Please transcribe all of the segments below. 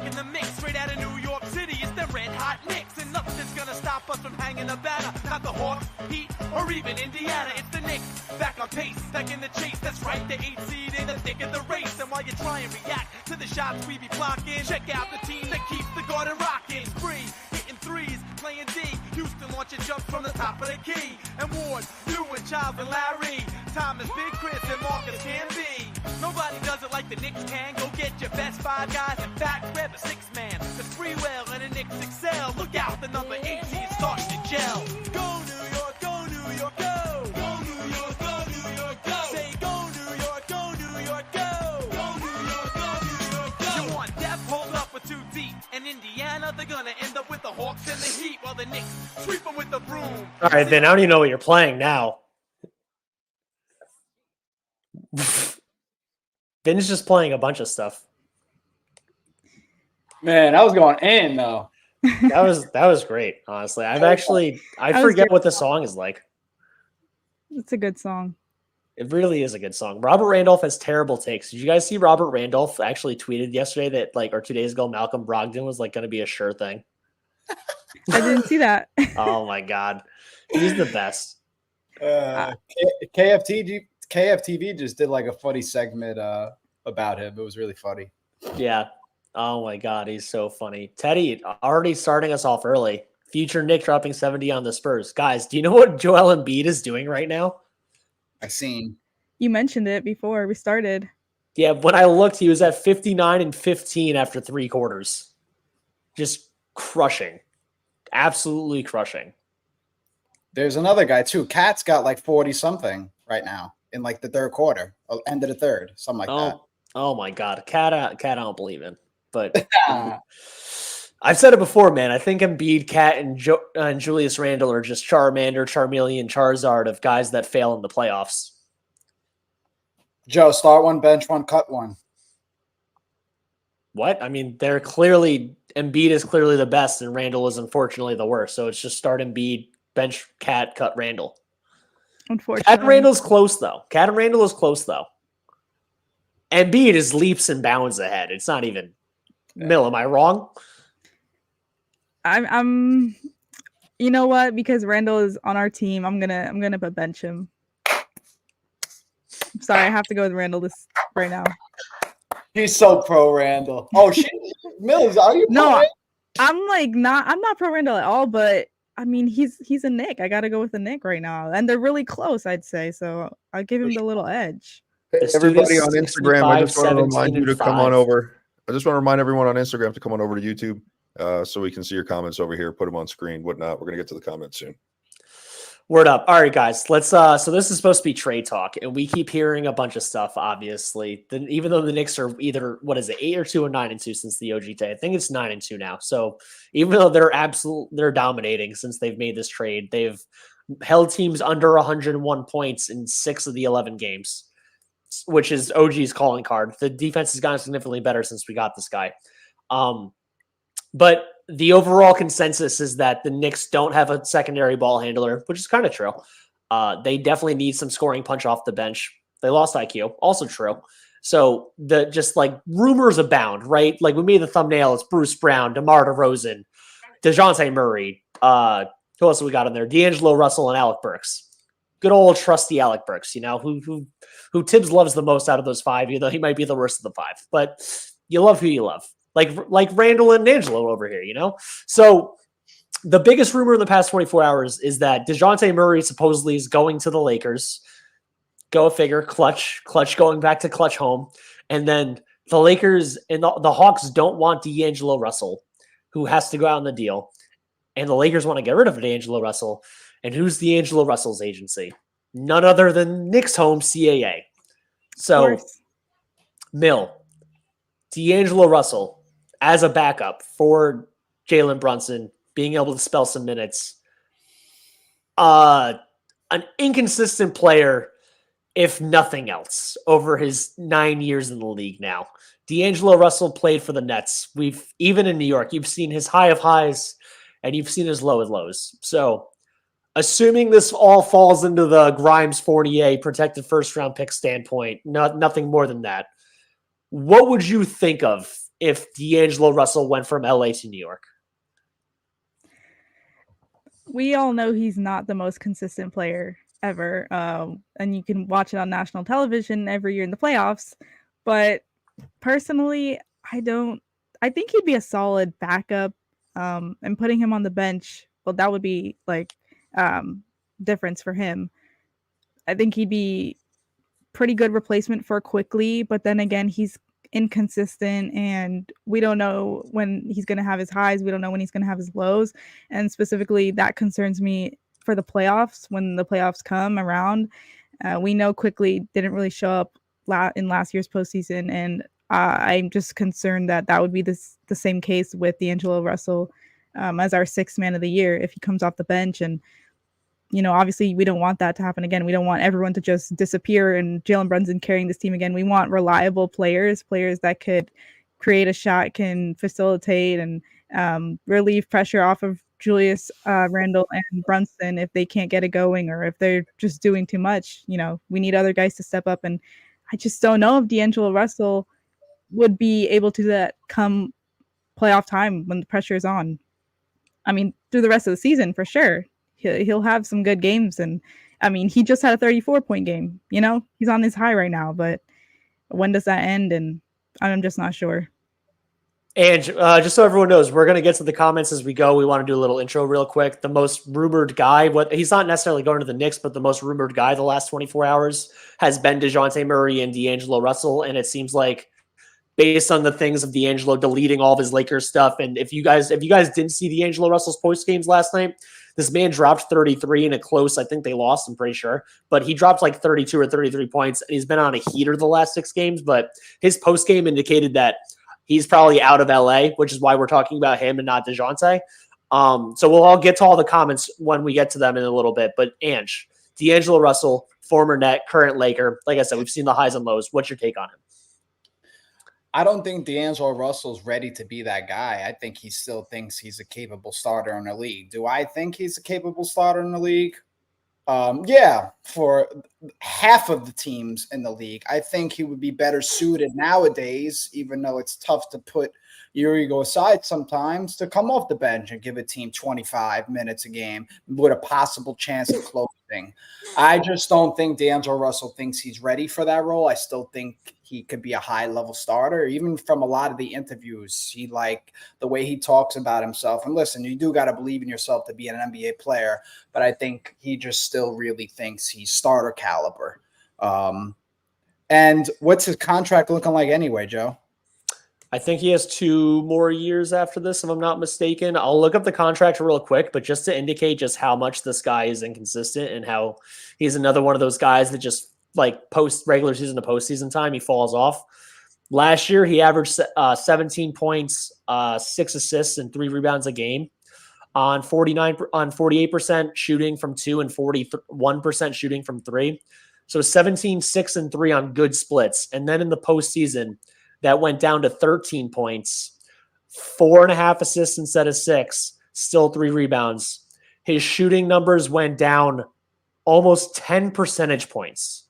back in the mix, straight out of New York City. It's the red hot Knicks, and nothing's gonna stop us from hanging a banner. Not the Hawks, Heat, or even Indiana. It's the Knicks, back on pace, back in the chase. That's right, the 8th seed in the thick of the race. And while you try and react to the shots we be blocking, check out the team that keeps the Garden rocking. Spree, hitting threes, playing D. Houston launching jumps from the top of the key. And Ward, you and Child and Larry. Thomas, Big Chris, and Marcus can be. Nobody does it like the Knicks can. Go get your best 5 guys. In fact, grab a 6-man. The Freewell and the Knicks excel. Look out, the number 18 starts to gel. Go New York, go New York, go. Go New York, go New York, go. Say go New York, go New York, go. Go New York, go New York, go. You want depth, hold up for 2 deep. And Indiana, they're gonna end up with the Hawks and the Heat, while the Knicks sweep them with the broom. All right, then I don't even know what you're playing now. Vin's just playing a bunch of stuff. Man, I was going in though. That was great, honestly. I forget what the song is like. It's a good song. It really is a good song. Robert Randolph has terrible takes. Did you guys see Robert Randolph actually tweeted yesterday that or 2 days ago Malcolm Brogdon was going to be a sure thing? I didn't see that. Oh my god. He's the best. KFTV just did like a funny segment about him. It was really funny. Yeah. Oh my god, he's so funny. Teddy already starting us off early. Future Nick dropping 70 on the Spurs. Guys, do you know what Joel Embiid is doing right now? I seen. You mentioned it before we started. Yeah, when I looked, he was at 59 and 15 after 3 quarters. Just crushing. Absolutely crushing. There's another guy too. Cat's got like 40 something right now in like the third quarter, end of the third, something like that. Oh my God. Cat I don't believe in. But I've said it before, man. I think Embiid, Cat, and Julius Randle are just Charmander, Charmeleon, Charizard of guys that fail in the playoffs. Joe, start one, bench one, cut one. What? I mean, Embiid is clearly the best, and Randle is unfortunately the worst. So it's just start Embiid, bench Cat, cut Randle. Unfortunately. Cat and Randle is close, though. Embiid is leaps and bounds ahead. It's not even Mill. Am I wrong? I'm you know what? Because Randall is on our team, I'm gonna put bench him. I'm sorry, I have to go with Randall this right now. He's so pro Randall. Oh shit. Mills, are you pro Randall? I'm not pro Randall at all, but I mean he's a Nick. I gotta go with the Nick right now. And they're really close, I'd say. So I'll give him the little edge. Everybody on Instagram, I just want to remind you to come on over. I just want to remind everyone on Instagram to come on over to YouTube so we can see your comments over here, put them on screen, whatnot. We're going to get to the comments soon. Word up. All right, guys, let's so this is supposed to be trade talk, and we keep hearing a bunch of stuff, obviously. Even though the Knicks are either, 8 or 2 or 9-2 since the OG day. I think it's 9-2 now. So even though they're dominating since they've made this trade, they've held teams under 101 points in 6 of the 11 games, which is OG's calling card. The defense has gotten significantly better since we got this guy. But the overall consensus is that the Knicks don't have a secondary ball handler, which is kind of true. They definitely need some scoring punch off the bench. They lost IQ, also true. So rumors abound, right? Like we made the thumbnail, it's Bruce Brown, DeMar DeRozan, Dejounte Murray. Who else have we got in there? D'Angelo Russell and Alec Burks. Good old trusty Alec Burks, who Thibs loves the most out of those 5, even though he might be the worst of the 5. But you love who you love. Like Randall and D'Angelo over here, So the biggest rumor in the past 24 hours is that Dejounte Murray supposedly is going to the Lakers. Go figure, clutch going back to clutch home. And then the Lakers and the Hawks don't want D'Angelo Russell, who has to go out on the deal. And the Lakers want to get rid of D'Angelo Russell. And who's D'Angelo Russell's agency? None other than Knicks home CAA. So, Mill, D'Angelo Russell as a backup for Jalen Brunson, being able to spell some minutes. An inconsistent player, if nothing else, over his 9 years in the league now. D'Angelo Russell played for the Nets. Even in New York, you've seen his high of highs and you've seen his low of lows. So, assuming this all falls into the Grimes-Fournier protected first-round pick standpoint, nothing more than that, what would you think of if D'Angelo Russell went from LA to New York? We all know he's not the most consistent player ever. And you can watch it on national television every year in the playoffs. But personally, I think he'd be a solid backup. And putting him on the bench, well, that would be like difference for him. I think he'd be pretty good replacement for Quickly, but then again, he's inconsistent and we don't know when he's going to have his highs. We don't know when he's going to have his lows. And specifically, that concerns me for the playoffs. When the playoffs come around, we know Quickly didn't really show up in last year's postseason. And I'm just concerned that would be the same case with D'Angelo Russell as our sixth man of the year if he comes off the bench. And obviously we don't want that to happen again. We don't want everyone to just disappear and Jalen Brunson carrying this team again. We want reliable players that could create a shot, can facilitate and relieve pressure off of Julius Randle and Brunson if they can't get it going or if they're just doing too much. We need other guys to step up. And I just don't know if D'Angelo Russell would be able to do that come playoff time when the pressure is on. I mean, through the rest of the season, for sure. He'll have some good games. And I mean, he just had a 34-point game, he's on his high right now, but when does that end? And I'm just not sure. And just so everyone knows, we're going to get to the comments as we go. We want to do a little intro real quick. The most rumored guy, he's not necessarily going to the Knicks, but the most rumored guy the last 24 hours has been Dejounte Murray and D'Angelo Russell. And it seems like based on the things of D'Angelo deleting all of his Lakers stuff. And if you guys didn't see D'Angelo Russell's post games last night, this man dropped 33 in a close. I think they lost, I'm pretty sure. But he dropped like 32 or 33 points. And he's been on a heater the last 6 games. But his post game indicated that he's probably out of LA, which is why we're talking about him and not Dejounte. So we'll all get to all the comments when we get to them in a little bit. But Ange, D'Angelo Russell, former Net, current Laker. Like I said, we've seen the highs and lows. What's your take on him? I don't think D'Angelo Russell's ready to be that guy. I think he still thinks he's a capable starter in the league. Do I think he's a capable starter in the league? Yeah, for half of the teams in the league. I think he would be better suited nowadays, even though it's tough to put your ego aside sometimes, to come off the bench and give a team 25 minutes a game with a possible chance of closing. I just don't think D'Angelo Russell thinks he's ready for that role. I still think he could be a high-level starter. Even from a lot of the interviews, he like the way he talks about himself. And listen, you do got to believe in yourself to be an NBA player, but I think he just still really thinks he's starter caliber. And what's his contract looking like anyway, Joe? I think he has 2 more years after this, if I'm not mistaken. I'll look up the contract real quick, but just to indicate just how much this guy is inconsistent and how he's another one of those guys that just like post regular season to postseason time, he falls off. Last year, he averaged 17 points, 6 assists, and 3 rebounds a game on 48% shooting from 2 and 41% shooting from 3. So 17, 6, and 3 on good splits. And then in the postseason, that went down to 13 points, 4.5 assists instead of 6, still 3 rebounds. His shooting numbers went down almost 10 percentage points.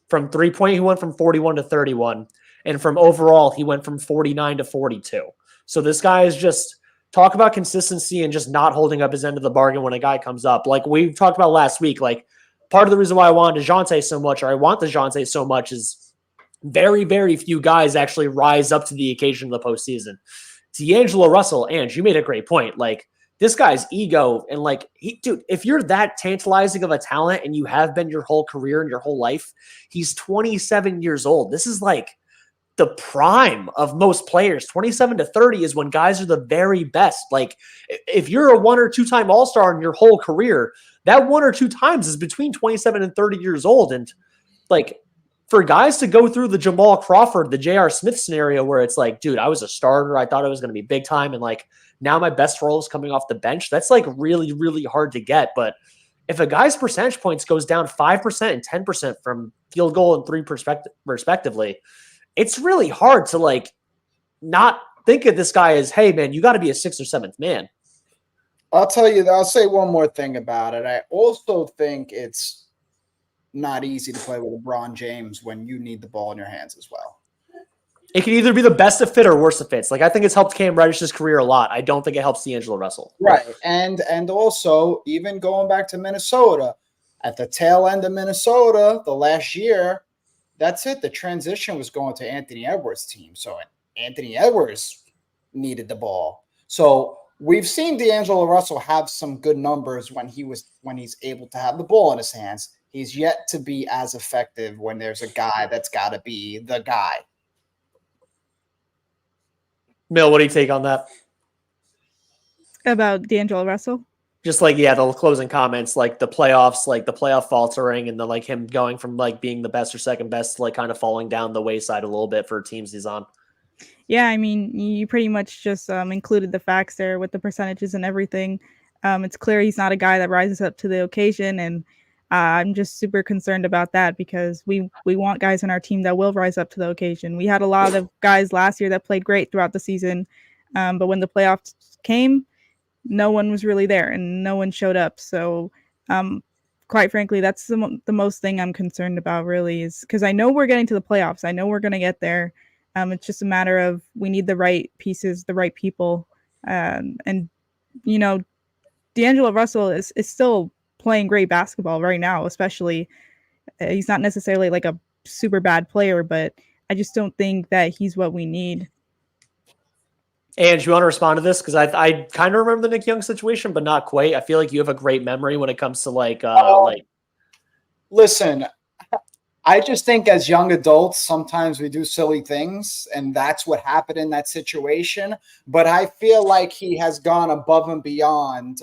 From 3-point, he went from 41 to 31. And from overall, he went from 49 to 42. So this guy is just, talk about consistency and just not holding up his end of the bargain when a guy comes up. Like we talked about last week, like part of the reason why I want Dejounte so much, or I want Dejounte so much, is very, very few guys actually rise up to the occasion of the postseason. D'Angelo Russell, and you made a great point. Like this guy's ego and like dude, if you're that tantalizing of a talent and you have been your whole career and your whole life, he's 27 years old. This is like the prime of most players. 27 to 30 is when guys are the very best. Like if you're a 1 or 2 time All-Star in your whole career, that 1 or 2 times is between 27 and 30 years old. And like, for guys to go through the Jamal Crawford, the J.R. Smith scenario where it's like, dude, I was a starter. I thought I was going to be big time. And like now my best role is coming off the bench. That's like really, really hard to get. But if a guy's percentage points goes down 5% and 10% from field goal and 3 respectively, it's really hard to like not think of this guy as, hey, man, you got to be a 6th or 7th man. I'll tell you, I'll say one more thing about it. I also think it's not easy to play with LeBron James when you need the ball in your hands as well. It can either be the best of fit or worst of fits. Like, I think it's helped Cam Reddish's career a lot. I don't think it helps D'Angelo Russell. Right. And also, even going back to Minnesota, at the tail end of Minnesota, the last year, that's it. The transition was going to Anthony Edwards' team. So Anthony Edwards needed the ball. So we've seen D'Angelo Russell have some good numbers when he's able to have the ball in his hands. He's yet to be as effective when there's a guy that's got to be the guy. Mill, what do you take on that? About D'Angelo Russell? Just like, yeah, the closing comments, like the playoffs, like the playoff faltering, and the like him going from like being the best or second best to like kind of falling down the wayside a little bit for teams he's on. Yeah, I mean, you pretty much just included the facts there with the percentages and everything. It's clear he's not a guy that rises up to the occasion, and I'm just super concerned about that because we want guys on our team that will rise up to the occasion. We had a lot of guys last year that played great throughout the season, but when the playoffs came, no one was really there and no one showed up. So quite frankly, that's the most thing I'm concerned about really, is because I know we're getting to the playoffs. I know we're going to get there. It's just a matter of we need the right pieces, the right people. And, you know, D'Angelo Russell is still playing great basketball right now, especially. He's not necessarily like a super bad player, but I just don't think that he's what we need. And you want to respond to this? Because I kind of remember the Nick Young situation, but not quite. I feel like you have a great memory when it comes to like. Listen, I just think as young adults, sometimes we do silly things, and that's what happened in that situation. But I feel like he has gone above and beyond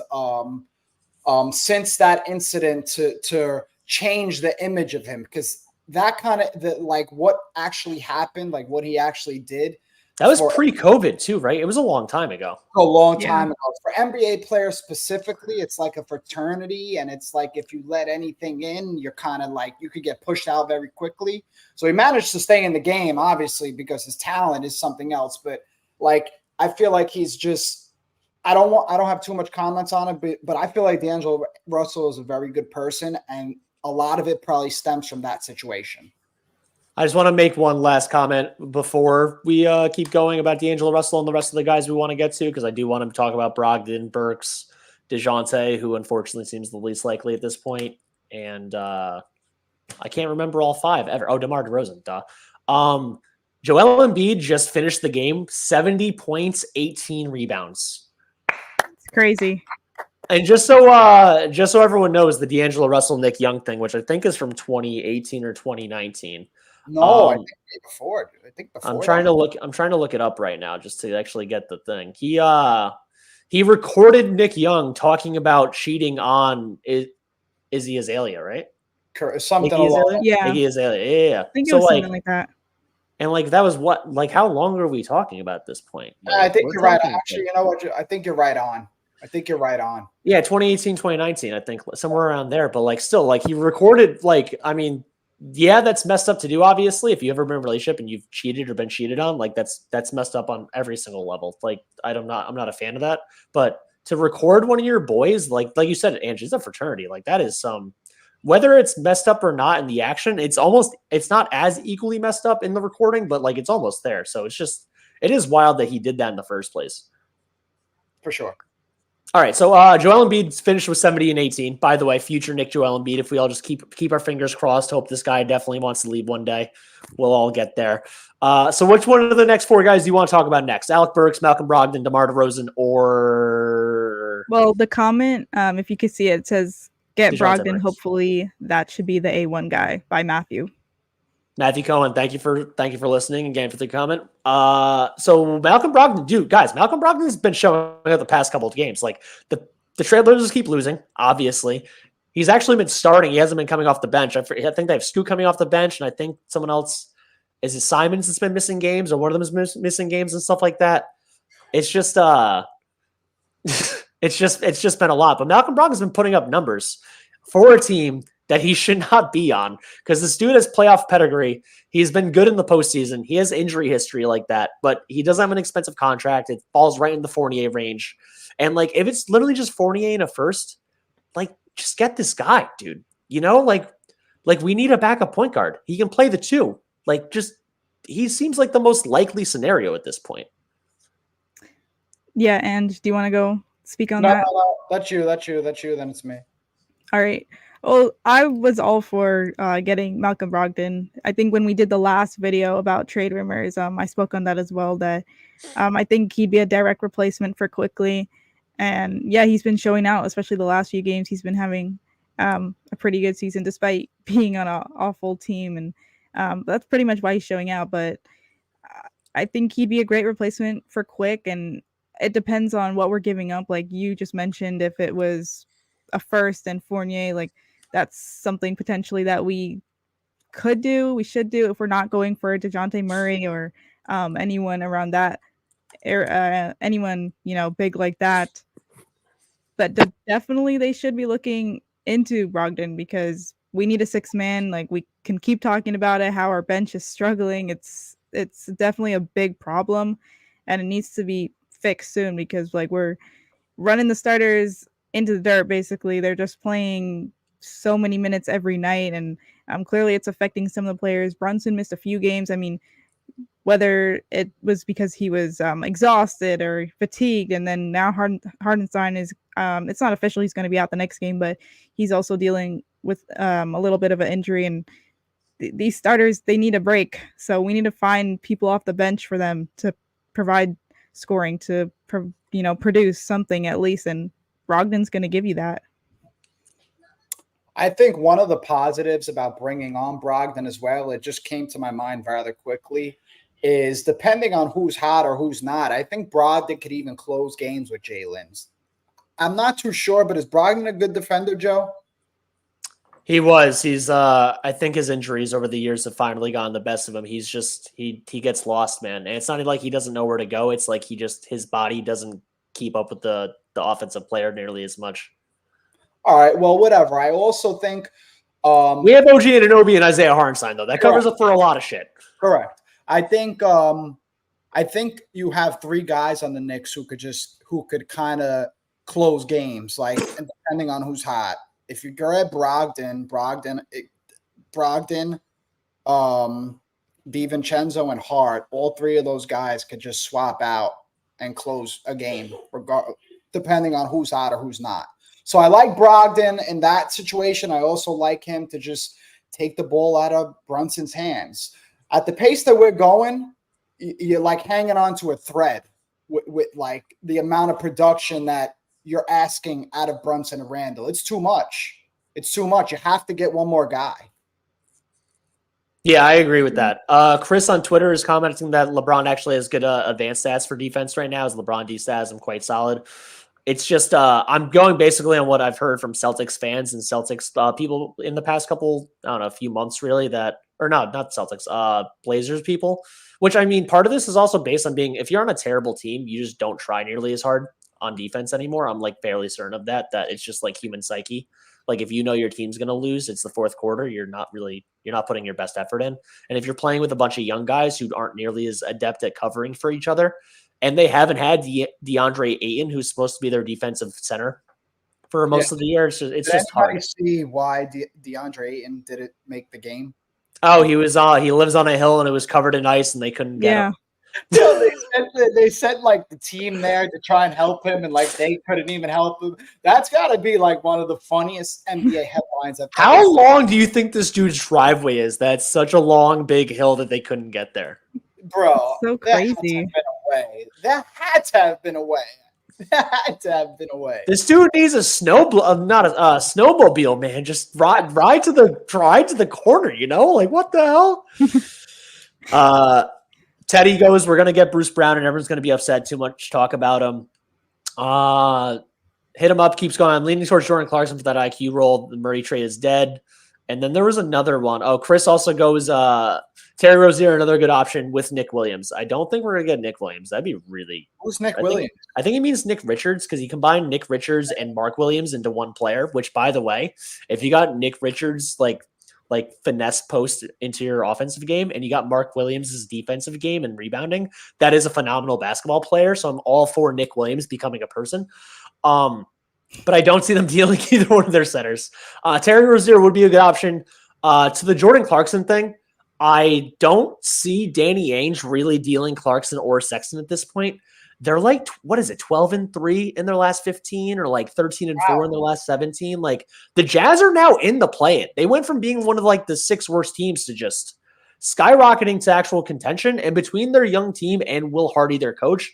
since that incident to change the image of him, because that kind of like what actually happened, like what he actually did. That was pre-COVID too, right? It was a long time ago. A long time ago. For NBA players specifically, it's like a fraternity, and it's like if you let anything in, you're kind of like you could get pushed out very quickly. So he managed to stay in the game, obviously, because his talent is something else. But like I feel like he's just I don't have too much comments on it, but I feel like D'Angelo Russell is a very good person, and a lot of it probably stems from that situation. I just want to make one last comment before we keep going about D'Angelo Russell and the rest of the guys we want to get to, because I do want to talk about Brogdon, Burks, Dejounte, who unfortunately seems the least likely at this point, and I can't remember all five ever. Oh, DeMar DeRozan, duh. Joel Embiid just finished the game, 70 points, 18 rebounds. It's crazy. And just so everyone knows, the D'Angelo Russell Nick Young thing, which I think is from 2018 or 2019. No, I think before. I think before. I'm trying to look it up right now just to actually get the thing. He recorded Nick Young talking about cheating on Izzy Azalea, right? Something Iggy Azalea. Yeah. I think it was something like that. And like that was what? Like how long are we talking about at this point? I think you're right. Actually, you know what? I think you're right on. Yeah, 2018, 2019, I think somewhere around there. But like still, like he recorded, like, I mean, yeah, that's messed up to do, obviously. If you've ever been in a relationship and you've cheated or been cheated on, like that's messed up on every single level. Like I'm not a fan of that. But to record one of your boys, like you said, Angie, it's a fraternity. Like that is whether it's messed up or not in the action, it's not as equally messed up in the recording, but like it's almost there. So it is wild that he did that in the first place. For sure. All right, so Joel Embiid finished with 70 and 18. By the way, future Nick Joel Embiid, if we all just keep our fingers crossed, hope this guy definitely wants to leave one day. We'll all get there. So which one of the next four guys do you want to talk about next? Alec Burks, Malcolm Brogdon, DeMar DeRozan, or... Well, the comment, if you can see it, says, get Dejounte Brogdon, Murray. Hopefully that should be the A1 guy by Matthew. Matthew Cohen, thank you for listening again for the comment. So Malcolm Brogdon, Malcolm Brogdon has been showing up the past couple of games. Like the Trailblazers keep losing, obviously. He's actually been starting. He hasn't been coming off the bench. I think they have Scoot coming off the bench, and I think someone else is it Simons that's been missing games, or one of them is missing games and stuff like that. It's just it's just been a lot. But Malcolm Brogdon's been putting up numbers for a team that he should not be on, because this dude has playoff pedigree. He's been good in the postseason. He has injury history like that, but he doesn't have an expensive contract. It falls right in the Fournier range. And like, if it's literally just Fournier in a first, like just get this guy, dude, like we need a backup point guard. He can play the two, like just he seems like the most likely scenario at this point. Yeah, and do you want to go speak on No, that? no, that's you. Then it's me. All right. Well, I was all for getting Malcolm Brogdon. I think when we did the last video about trade rumors, I spoke on that as well. That I think he'd be a direct replacement for Quickly, and yeah, he's been showing out, especially the last few games. He's been having a pretty good season despite being on an awful team, and that's pretty much why he's showing out. But I think he'd be a great replacement for Quick, and it depends on what we're giving up. Like you just mentioned, if it was a first and Fournier, like that's something potentially that we should do if we're not going for Dejounte Murray or anyone around that, anyone big like that. But definitely they should be looking into Brogdon because we need a 6-man. Like we can keep talking about it, how our bench is struggling. It's definitely a big problem, and it needs to be fixed soon because like we're running the starters into the dirt. Basically, they're just playing so many minutes every night, and clearly it's affecting some of the players. Brunson missed a few games. I mean, whether it was because he was exhausted or fatigued, and then now Hardenstein is it's not official he's going to be out the next game, but he's also dealing with a little bit of an injury, and these starters, they need a break. So we need to find people off the bench for them to provide scoring, to produce something at least, and Brogdon's going to give you that. I think one of the positives about bringing on Brogdon as well, it just came to my mind rather quickly, is depending on who's hot or who's not, I think Brogdon could even close games with Jalen's. I'm not too sure, but is Brogdon a good defender, Joe? He was. He's I think his injuries over the years have finally gotten the best of him. He's just he gets lost, man. And it's not like he doesn't know where to go. It's like his body doesn't keep up with the offensive player nearly as much. All right, well, whatever. I also think we have OG Anunoby and Isaiah Hartenstein, though. That covers up for a lot of shit. Correct. I think you have 3 guys on the Knicks who could kind of close games, like, and depending on who's hot. If you grab Brogdon, DiVincenzo, and Hart, all 3 of those guys could just swap out and close a game, depending on who's hot or who's not. So I like Brogdon in that situation. I also like him to just take the ball out of Brunson's hands. At the pace that we're going, you're like hanging on to a thread with like the amount of production that you're asking out of Brunson and Randall. It's too much. You have to get one more guy. Yeah, I agree with that. Chris on Twitter is commenting that LeBron actually has good advanced stats for defense right now. His LeBron D stats are quite solid. It's just I'm going basically on what I've heard from Celtics fans and Celtics people in the past few months really not Celtics, Blazers people, which I mean, part of this is also based on if you're on a terrible team, you just don't try nearly as hard on defense anymore. I'm like fairly certain of that it's just like human psyche. Like if you know your team's going to lose, it's the fourth quarter. You're not putting your best effort in. And if you're playing with a bunch of young guys who aren't nearly as adept at covering for each other, and they haven't had DeAndre Ayton, who's supposed to be their defensive center for most of the year, it's just hard. I see why DeAndre Ayton didn't make the game. Oh, he lives on a hill and it was covered in ice and they couldn't get him. So they sent like the team there to try and help him, and like they couldn't even help him. That's got to be like one of the funniest NBA headlines. How long do you think this dude's driveway is? That's such a long, big hill that they couldn't get there. Bro, so crazy. That had to have been a way. This dude needs a snowmobile, man. Just ride to the corner, Like what the hell? Teddy goes, we're gonna get Bruce Brown and everyone's gonna be upset. Too much talk about him. Hit him up, keeps going. I'm leaning towards Jordan Clarkson for that IQ role. The Murray trade is dead. And then there was another one. Oh, Chris also goes Terry Rozier, another good option with Nick Williams. I don't think we're gonna get Nick Williams. That'd be really. Who's Nick Williams? I think he means Nick Richards because he combined Nick Richards and Mark Williams into one player. Which, by the way, if you got Nick Richards like finesse post into your offensive game, and you got Mark Williams' defensive game and rebounding, that is a phenomenal basketball player. So I'm all for Nick Williams becoming a person. But I don't see them dealing either one of their centers. Terry Rozier would be a good option. To the Jordan Clarkson thing, I don't see Danny Ainge really dealing Clarkson or Sexton at this point. They're like, what is it, 12-3 in their last 15 or like 13-4 in their last 17? Like the Jazz are now in the play-in. They went from being one of like the 6 worst teams to just skyrocketing to actual contention. And between their young team and Will Hardy, their coach,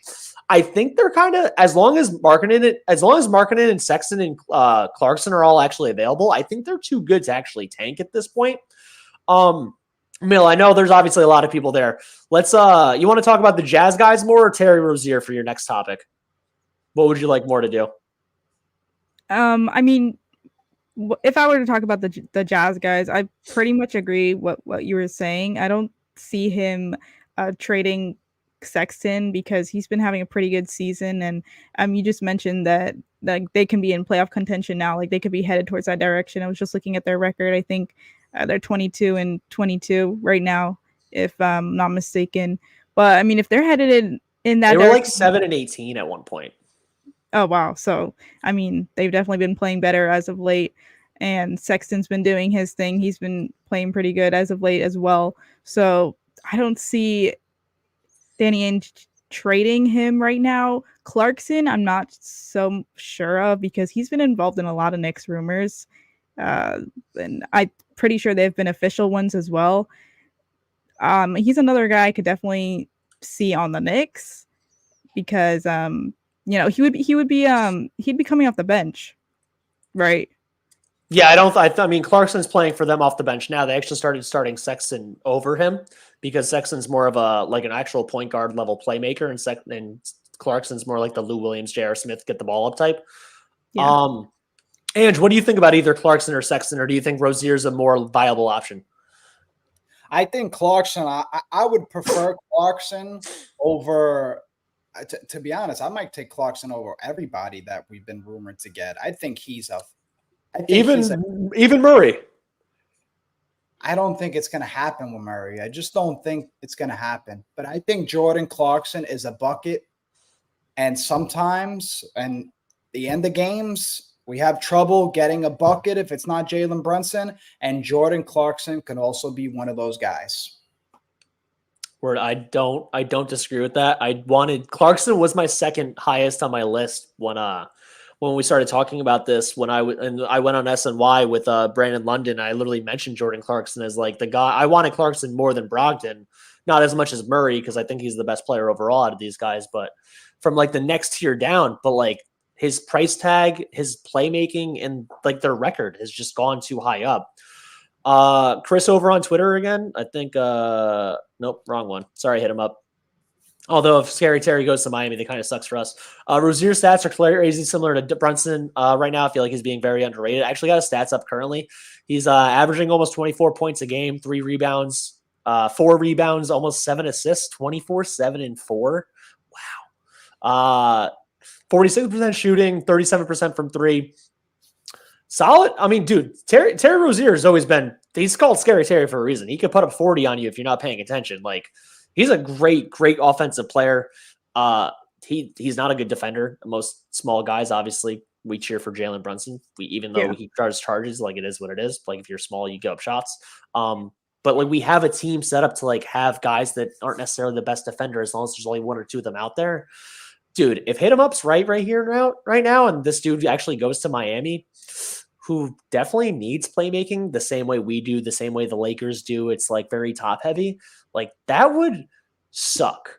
I think they're kind of, as long as Markkanen and Sexton and Clarkson are all actually available, I think they're too good to actually tank at this point. Mill, I know there's obviously a lot of people there. Let's you want to talk about the Jazz guys more or Terry Rozier for your next topic? What would you like more to do? I mean, if I were to talk about the Jazz guys, I pretty much agree what you were saying. I don't see him trading Sexton because he's been having a pretty good season, and you just mentioned that like they can be in playoff contention now, like they could be headed towards that direction. I was just looking at their record. I think they're 22-22 right now, if I'm not mistaken. But I mean, if they're headed in that, they were like 7-18 at one point. Oh wow! So I mean, they've definitely been playing better as of late, and Sexton's been doing his thing. He's been playing pretty good as of late as well. So I don't see Danny Ainge trading him right now. Clarkson, I'm not so sure of because he's been involved in a lot of Knicks rumors, and I'm pretty sure they've been official ones as well. He's another guy I could definitely see on the Knicks because he'd be coming off the bench, right? Yeah, I mean, Clarkson's playing for them off the bench now. They actually started starting Sexton over him because Sexton's more of an actual point guard level playmaker, and Clarkson's more like the Lou Williams, J.R. Smith, get the ball up type. Yeah. Ange, what do you think about either Clarkson or Sexton, or do you think Rozier's a more viable option? I think Clarkson. I would prefer Clarkson over. To be honest, I might take Clarkson over everybody that we've been rumored to get. I think even Murray. I don't think it's going to happen with Murray. I just don't think it's going to happen. But I think Jordan Clarkson is a bucket. And sometimes, in the end of games, we have trouble getting a bucket if it's not Jalen Brunson. And Jordan Clarkson can also be one of those guys. Word, I don't disagree with that. Clarkson was my second highest on my list when we started talking about this. When I went on SNY with Brandon London, I literally mentioned Jordan Clarkson as like the guy. I wanted Clarkson more than Brogdon, not as much as Murray because I think he's the best player overall out of these guys. But from like the next tier down, but like his price tag, his playmaking, and like their record has just gone too high up. Chris over on Twitter again. I think nope, wrong one. Sorry, hit him up. Although if Scary Terry goes to Miami, that kind of sucks for us. Rozier's stats are crazy similar to Brunson right now. I feel like he's being very underrated. I actually got his stats up currently. He's averaging almost 24 points a game, 3 rebounds, 4 rebounds, almost 7 assists, 24, 7, and 4. Wow. 46% shooting, 37% from 3. Solid. I mean, dude, Terry Rozier has always been, he's called Scary Terry for a reason. He could put up 40 on you if you're not paying attention. Like, he's a great offensive player. He's not a good defender. Most small guys, obviously, we cheer for Jalen Brunson. Even though he draws charges, like it is what it is. Like if you're small, you give up shots. But like we have a team set up to like have guys that aren't necessarily the best defender as long as there's only 1 or 2 of them out there. Dude, if hit him up's right now, and this dude actually goes to Miami, who definitely needs playmaking the same way we do, the same way the Lakers do. It's like very top heavy. Like that would suck.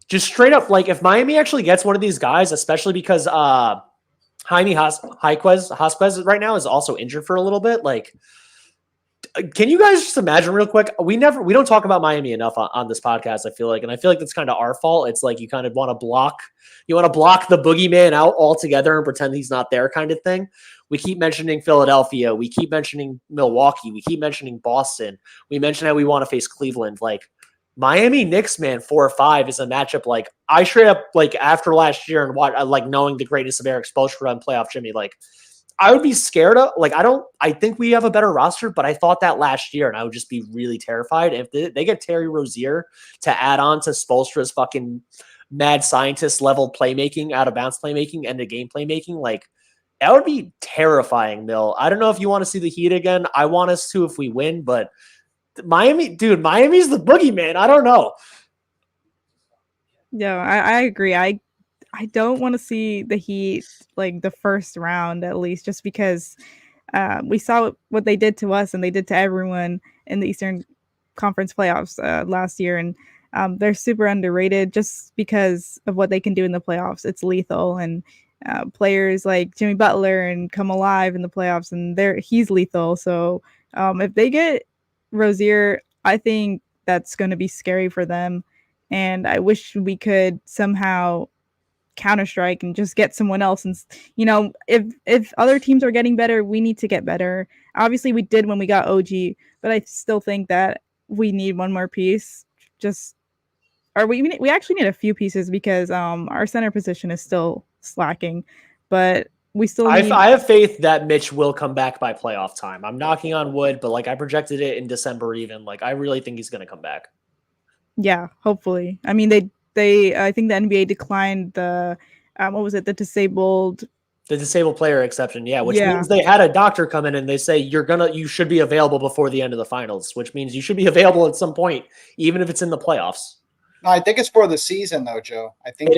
Just straight up, like if Miami actually gets one of these guys, especially because Jaime Jaquez right now is also injured for a little bit. Like, can you guys just imagine real quick? We don't talk about Miami enough on this podcast, I feel like. And I feel like that's kind of our fault. It's like you kind of want to block the boogeyman out altogether and pretend he's not there kind of thing. We keep mentioning Philadelphia. We keep mentioning Milwaukee. We keep mentioning Boston. We mention how we want to face Cleveland. Like Miami Knicks, man, 4 or 5 is a matchup. Like I straight up, like after last year and like knowing the greatness of Eric Spoelstra and playoff Jimmy, like I would be scared of, like, I think we have a better roster, but I thought that last year and I would just be really terrified. If they get Terry Rozier to add on to Spoelstra's fucking mad scientist level playmaking, out of bounds playmaking, and the game playmaking, like that would be terrifying, Mill. I don't know if you want to see the Heat again. I want us to if we win, but Miami's the boogeyman. I don't know. Yeah, I agree. I don't want to see the Heat like the first round at least, just because we saw what they did to us and they did to everyone in the Eastern Conference playoffs last year, and they're super underrated just because of what they can do in the playoffs. It's lethal, and players like Jimmy Butler and come alive in the playoffs, and he's lethal. So if they get Rozier, I think that's going to be scary for them, and I wish we could somehow Counter-Strike and just get someone else. And if other teams are getting better, we need to get better. Obviously we did when we got OG, but I still think that we need one more piece. We actually need a few pieces because our center position is still slacking, but we still need. I have faith that Mitch will come back by playoff time. I'm knocking on wood, but like I projected it in December even. Like I really think he's going to come back. Yeah, hopefully. I mean, I think the NBA declined the the disabled player exception, which means they had a doctor come in and they say you should be available before the end of the finals, which means you should be available at some point, even if it's in the playoffs. No, I think it's for the season though, Joe. I think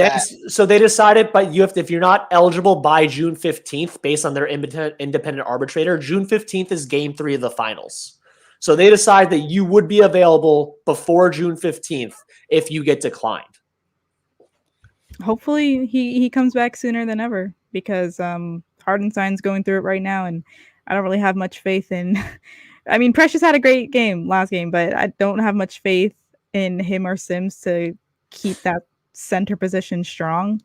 so they decided, but if you're not eligible by June 15th, based on their independent arbitrator, June 15th is game 3 of the finals. So they decide that you would be available before June 15th if you get declined. Hopefully he comes back sooner than ever, because Hardenstein's going through it right now, and I don't really have much faith in. I mean, Precious had a great game last game, but I don't have much faith in him or Sims to keep that center position strong.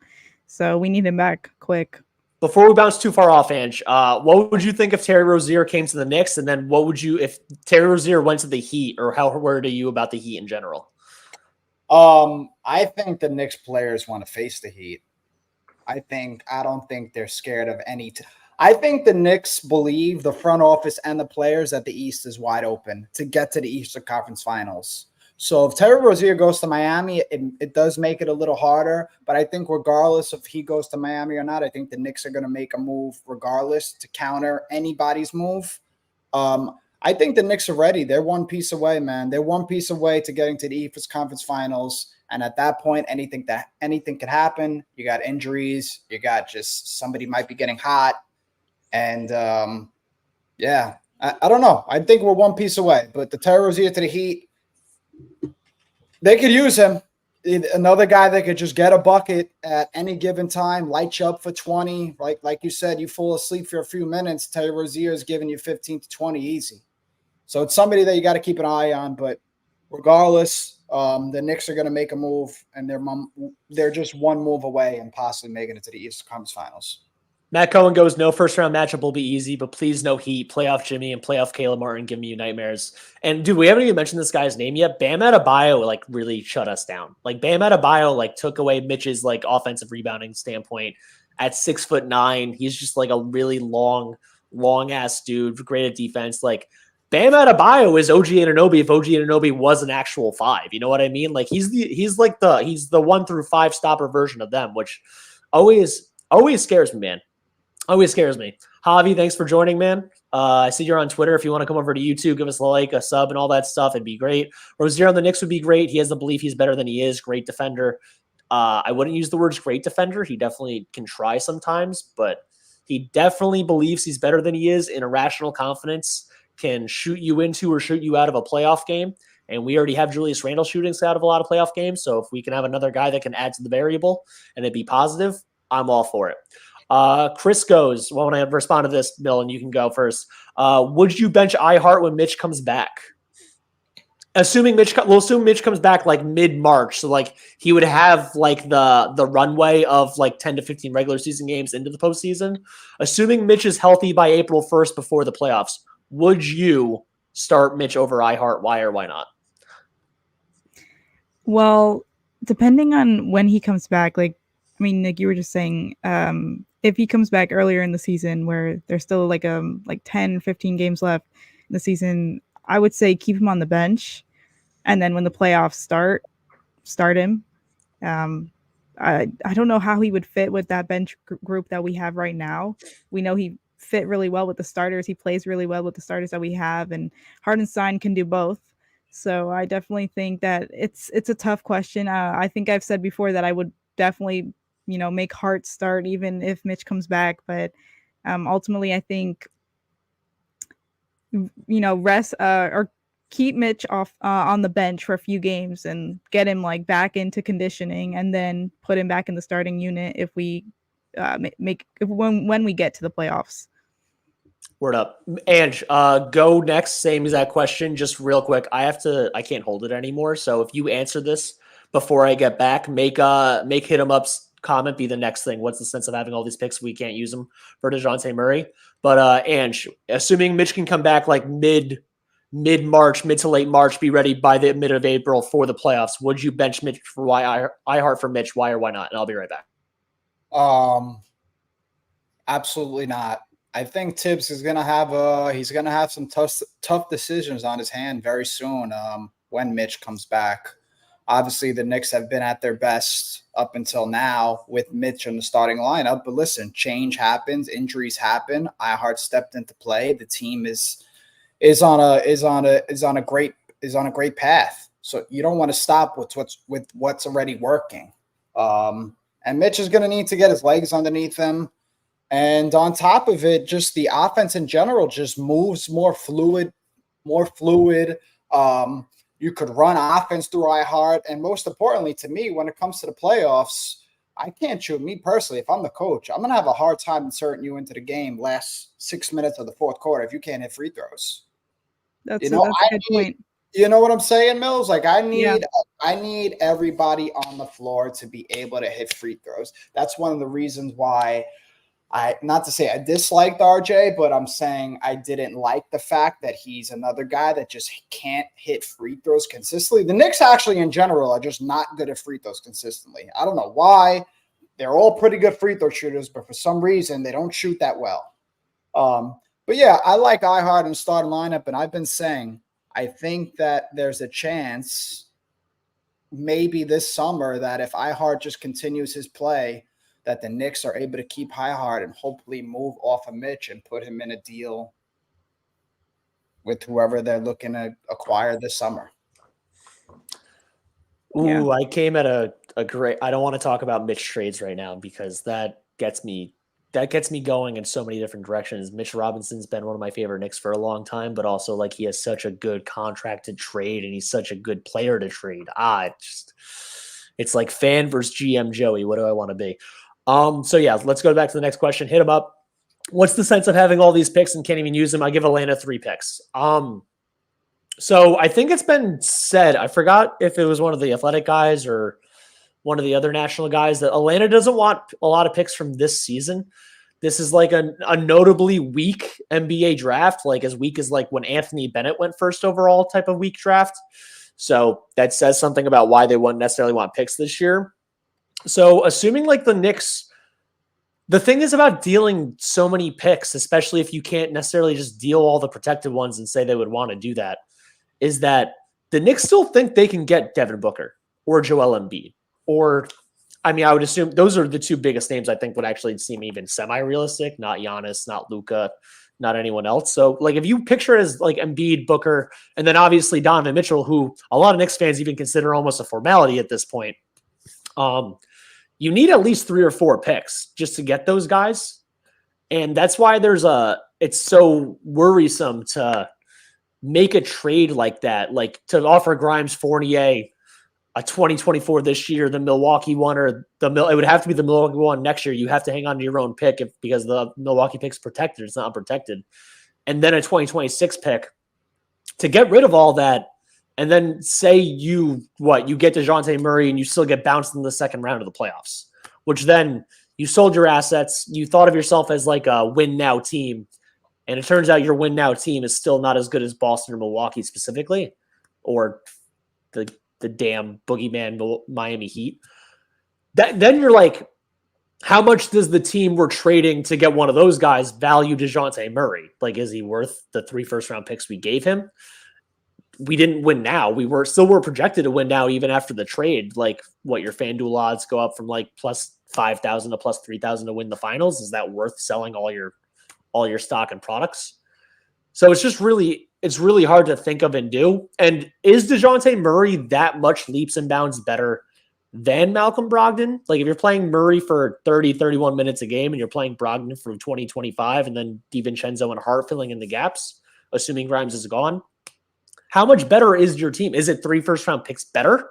So we need him back quick. Before we bounce too far off, Ange, what would you think if Terry Rozier came to the Knicks? And then what would you if Terry Rozier went to the Heat, or how worried are you about the Heat in general? I think the Knicks players want to face the Heat. I don't think they're scared of any. I think the Knicks believe, the front office and the players, that the East is wide open to get to the Eastern Conference Finals. So if Terry Rozier goes to Miami, it does make it a little harder. But I think regardless if he goes to Miami or not, I think the Knicks are going to make a move regardless to counter anybody's move. I think the Knicks are ready. They're one piece away, man. They're one piece away to getting to the Eastern Conference Finals. And at that point, anything could happen. You got injuries. You got just somebody might be getting hot. And, I don't know. I think we're one piece away. But the Terry Rozier to the Heat, they could use him. Another guy that could just get a bucket at any given time, light you up for 20. Like you said, you fall asleep for a few minutes. Terry Rozier is giving you 15 to 20 easy. So it's somebody that you got to keep an eye on. But regardless, the Knicks are going to make a move, and they're just one move away and possibly making it to the Eastern Conference Finals. Matt Cohen goes, no first-round matchup will be easy, but please no Heat. Playoff Jimmy and playoff Caleb Martin give me nightmares. And, dude, we haven't even mentioned this guy's name yet. Bam Adebayo, really shut us down. Bam Adebayo, took away Mitch's, offensive rebounding standpoint at 6'9". He's just, a really long-ass dude, great at defense. Bam Adebayo is OG Anunoby if OG Anunoby was an actual 5. You know what I mean? He's the 1 through 5 stopper version of them, which always scares me, man. Always scares me. Javi, thanks for joining, man. I see you're on Twitter. If you want to come over to YouTube, give us a sub, and all that stuff, it'd be great. Rozier on the Knicks would be great. He has the belief he's better than he is. Great defender. I wouldn't use the words great defender. He definitely can try sometimes, but he definitely believes he's better than he is in irrational confidence, can shoot you into or shoot you out of a playoff game. And we already have Julius Randle shooting out of a lot of playoff games. So if we can have another guy that can add to the variable and it be positive, I'm all for it. Chris goes, when I respond to this, Bill, and you can go first. Would you bench iHeart when Mitch comes back? We'll assume Mitch comes back mid-March. So he would have the runway of 10 to 15 regular season games into the postseason. Assuming Mitch is healthy by April 1st before the playoffs, would you start Mitch over iHeart? Why or why not? Well, depending on when he comes back, you were just saying, if he comes back earlier in the season where there's still 10, 15 games left in the season, I would say keep him on the bench. And then when the playoffs start him. I don't know how he would fit with that bench group that we have right now. We know he fit really well with the starters. He plays really well with the starters that we have. And Hardenstein can do both. So I definitely think that it's a tough question. I think I've said before that I would definitely, make Hart start even if Mitch comes back. But ultimately, I think, rest or keep Mitch off on the bench for a few games and get him like back into conditioning, and then put him back in the starting unit if we when we get to the playoffs. Word up. Ange, go next. Same exact question. Just real quick. I can't hold it anymore. So if you answer this before I get back, make Hit 'em Up's comment be the next thing. What's the sense of having all these picks? We can't use them for Dejounte Murray. But Ange, assuming Mitch can come back like mid-March, mid to late March, be ready by the mid of April for the playoffs, would you bench Mitch for I heart for Mitch? Why or why not? And I'll be right back. Absolutely not. I think Thibs is gonna have some tough decisions on his hand very soon. When Mitch comes back, obviously the Knicks have been at their best up until now with Mitch in the starting lineup. But listen, change happens, injuries happen. iHeart stepped into play. The team is on a great path. So you don't want to stop with what's already working. And Mitch is going to need to get his legs underneath him. And on top of it, just the offense in general just moves more fluid. You could run offense through iHeart. And most importantly to me, when it comes to the playoffs, I can't shoot. Me personally, if I'm the coach, I'm going to have a hard time inserting you into the game last 6 minutes of the fourth quarter if you can't hit free throws. That's a good point. You know what I'm saying, Mills? Like I need everybody on the floor to be able to hit free throws. That's one of the reasons why not to say I disliked RJ, but I'm saying I didn't like the fact that he's another guy that just can't hit free throws consistently. The Knicks actually in general are just not good at free throws consistently. I don't know why. They're all pretty good free throw shooters, but for some reason they don't shoot that well. But yeah, I like iHeart and starting lineup, and I've been saying I think that there's a chance maybe this summer that if iHeart just continues his play, that the Knicks are able to keep iHeart and hopefully move off of Mitch and put him in a deal with whoever they're looking to acquire this summer. Ooh, yeah. I came at a great – I don't want to talk about Mitch trades right now because that gets me going in so many different directions. Mitch Robinson's been one of my favorite Knicks for a long time, but also like he has such a good contract to trade and he's such a good player to trade. It's like fan versus GM Joey. What do I want to be? So yeah, let's go back to the next question. Hit him up. What's the sense of having all these picks and can't even use them? I give Atlanta 3 picks. So I think it's been said, I forgot if it was one of the Athletic guys or one of the other national guys, that Atlanta doesn't want a lot of picks from this season. This is like a notably weak NBA draft, like as weak as like when Anthony Bennett went first overall type of weak draft. So that says something about why they wouldn't necessarily want picks this year. So assuming like the Knicks, the thing is about dealing so many picks, especially if you can't necessarily just deal all the protected ones and say they would want to do that, is that the Knicks still think they can get Devin Booker or Joel Embiid. Or, I mean, I would assume those are the 2 biggest names I think would actually seem even semi-realistic, not Giannis, not Luka, not anyone else. So like if you picture it as like Embiid, Booker, and then obviously Donovan Mitchell, who a lot of Knicks fans even consider almost a formality at this point, you need at least 3 or 4 picks just to get those guys. And that's why it's so worrisome to make a trade like that, like to offer Grimes, Fournier, a 2024 this year, the Milwaukee one, or it would have to be the Milwaukee one next year. You have to hang on to your own pick because the Milwaukee pick's protected. It's not unprotected. And then a 2026 pick to get rid of all that. And then say you get Dejounte Murray and you still get bounced in the second round of the playoffs, which then you sold your assets. You thought of yourself as like a win now team. And it turns out your win now team is still not as good as Boston or Milwaukee specifically, or the damn boogeyman Miami Heat. Then you're like, how much does the team we're trading to get one of those guys value Dejounte Murray? Like, is he worth the 3 first-round picks we gave him? We didn't win now. We were projected to win now even after the trade. Like, what, your FanDuel odds go up from like plus 5,000 to plus 3,000 to win the finals? Is that worth selling all your stock and products? So it's just really it's really hard to think of and do. And is Dejounte Murray that much leaps and bounds better than Malcolm Brogdon? Like if you're playing Murray for 30, 31 minutes a game and you're playing Brogdon for 20, 25, and then DiVincenzo and Hart filling in the gaps, assuming Grimes is gone, how much better is your team? Is it 3 first-round picks better?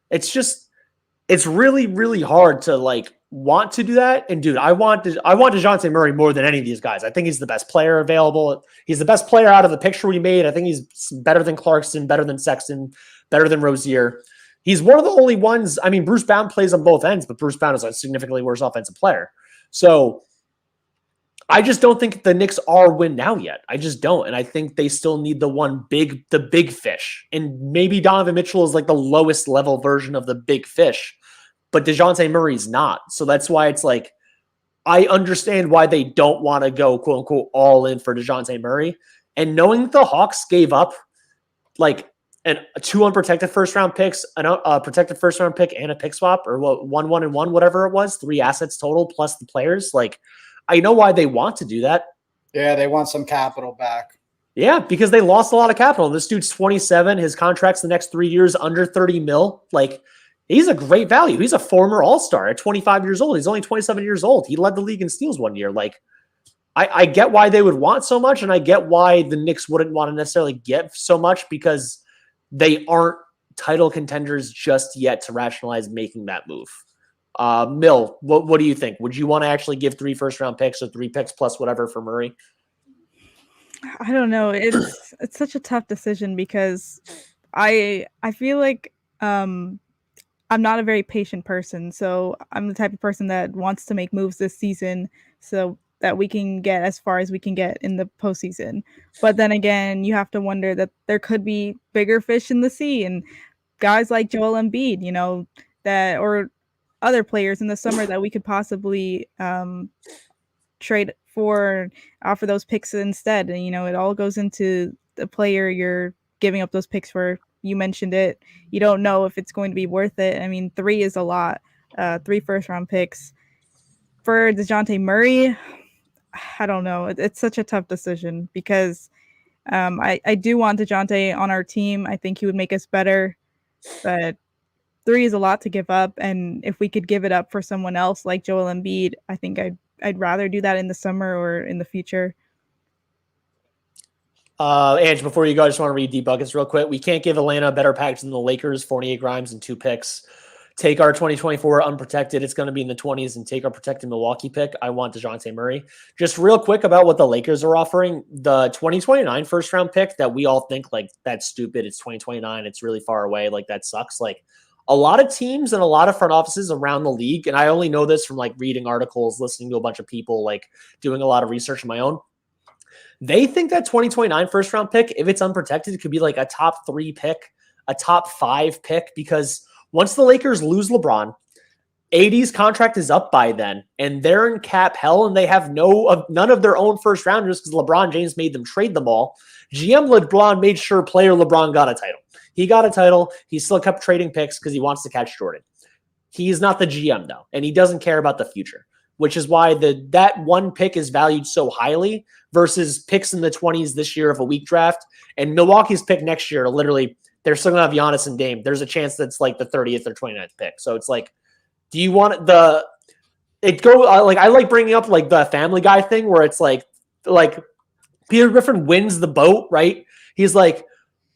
It's really, really hard to like want to do that. And dude, I want Dejounte Murray more than any of these guys. I think he's the best player available. He's the best player out of the picture we made. I think he's better than Clarkson, better than Sexton, better than Rozier. He's one of the only ones. I mean, Bruce Brown plays on both ends, but Bruce Brown is a significantly worse offensive player. So I just don't think the Knicks are win now yet. I just don't. And I think they still need the big fish. And maybe Donovan Mitchell is like the lowest level version of the big fish, but DeJounte Murray's not. So that's why it's like, I understand why they don't want to go quote unquote all in for DeJounte Murray. And knowing the Hawks gave up like two unprotected first round picks, a protected first round pick and a pick swap, or what, 1, 1, and 1, whatever it was, 3 assets total plus the players. Like, I know why they want to do that. Yeah, they want some capital back. Yeah, because they lost a lot of capital. This dude's 27. His contract's the next 3 years under 30 mil. Like, he's a great value. He's a former all-star at 25 years old. He's only 27 years old. He led the league in steals one year. Like, I get why they would want so much, and I get why the Knicks wouldn't want to necessarily get so much, because they aren't title contenders just yet to rationalize making that move. Mill, what do you think? Would you want to actually give 3 first-round picks or 3 picks plus whatever for Murray? I don't know. It's such a tough decision because I feel like I'm not a very patient person. So I'm the type of person that wants to make moves this season so that we can get as far as we can get in the postseason. But then again, you have to wonder that there could be bigger fish in the sea, and guys like Joel Embiid, you know, that, or other players in the summer that we could possibly trade for, offer those picks instead. And, you know, it all goes into the player you're giving up those picks for. You mentioned it. You don't know if it's going to be worth it. I mean, 3 is a lot. 3 first-round picks. For DeJounte Murray, I don't know. It's such a tough decision because I do want DeJounte on our team. I think he would make us better. But 3 is a lot to give up. And if we could give it up for someone else like Joel Embiid, I think I'd rather do that in the summer or in the future. Ange, before you go, I just want to read D-Buckets real quick. We can't give Atlanta a better package than the Lakers, 48 Grimes and 2 picks. Take our 2024 unprotected. It's going to be in the 20s, and take our protected Milwaukee pick. I want DeJounte Murray. Just real quick about what the Lakers are offering. The 2029 first-round pick that we all think, like, that's stupid. It's 2029. It's really far away. Like, that sucks. Like, a lot of teams and a lot of front offices around the league, and I only know this from, like, reading articles, listening to a bunch of people, like, doing a lot of research on my own. They think that 2029 first-round pick, if it's unprotected, it could be, like, a top 3 pick, a top 5 pick, because once the Lakers lose LeBron, AD's contract is up by then, and they're in cap hell, and they have none of their own first rounders because LeBron James made them trade them all. GM LeBron made sure player LeBron got a title. He got a title. He still kept trading picks because he wants to catch Jordan. He's not the GM, though, and he doesn't care about the future, which is why that one pick is valued so highly versus picks in the 20s this year of a weak draft. And Milwaukee's pick next year, literally, they're still going to have Giannis and Dame. There's a chance that's like the 30th or 29th pick. So it's like, do you want I like bringing up like the Family Guy thing where it's like Peter Griffin wins the boat, right? He's like,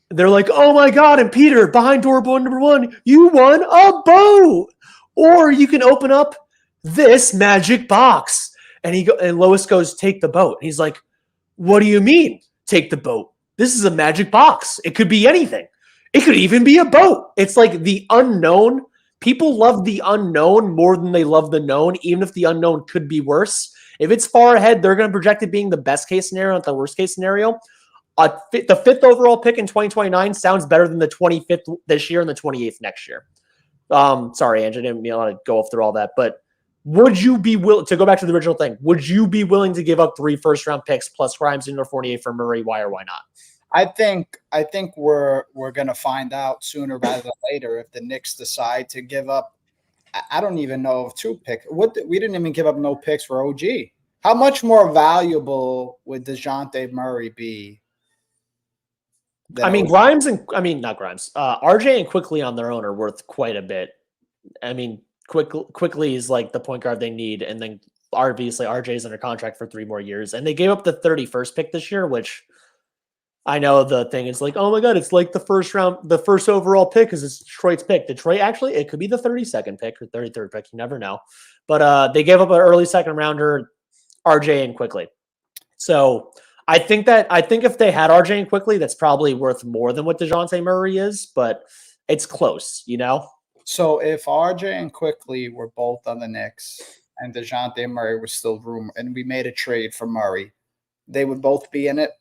they're like, oh my God, and Peter, behind door number 1, you won a boat. Or you can open up this magic box. And Lois goes, take the boat. And he's like, what do you mean, take the boat? This is a magic box. It could be anything. It could even be a boat. It's like the unknown. People love the unknown more than they love the known, even if the unknown could be worse. If it's far ahead, they're going to project it being the best case scenario, not the worst case scenario. The 5th overall pick in 2029 sounds better than the 25th this year and the 28th next year. Sorry, Ange, I didn't mean to go through all that, but would you be willing to go back to the original thing? Would you be willing to give up 3 first-round picks plus Grimes and 48 for Murray? Why or why not? I think we're going to find out sooner rather than later if the Knicks decide to give up. I don't even know if 2 picks. We didn't even give up no picks for OG. How much more valuable would DeJounte Murray be I mean, not Grimes. RJ and Quickly on their own are worth quite a bit. I mean, Quickly is like the point guard they need, and then obviously RJ is under contract for 3 more years, and they gave up the 31st pick this year, which I know the thing is like, oh my god, it's like the first overall pick because it's Detroit's pick. Detroit actually, it could be the 32nd pick or 33rd pick. You never know, but they gave up an early second rounder, RJ and Quickly. So I think if they had RJ and Quickly, that's probably worth more than what Dejounte Murray is, but it's close, you know. So if RJ and Quickly were both on the Knicks and Dejounte Murray was still rumored, and we made a trade for Murray, they would both be in it.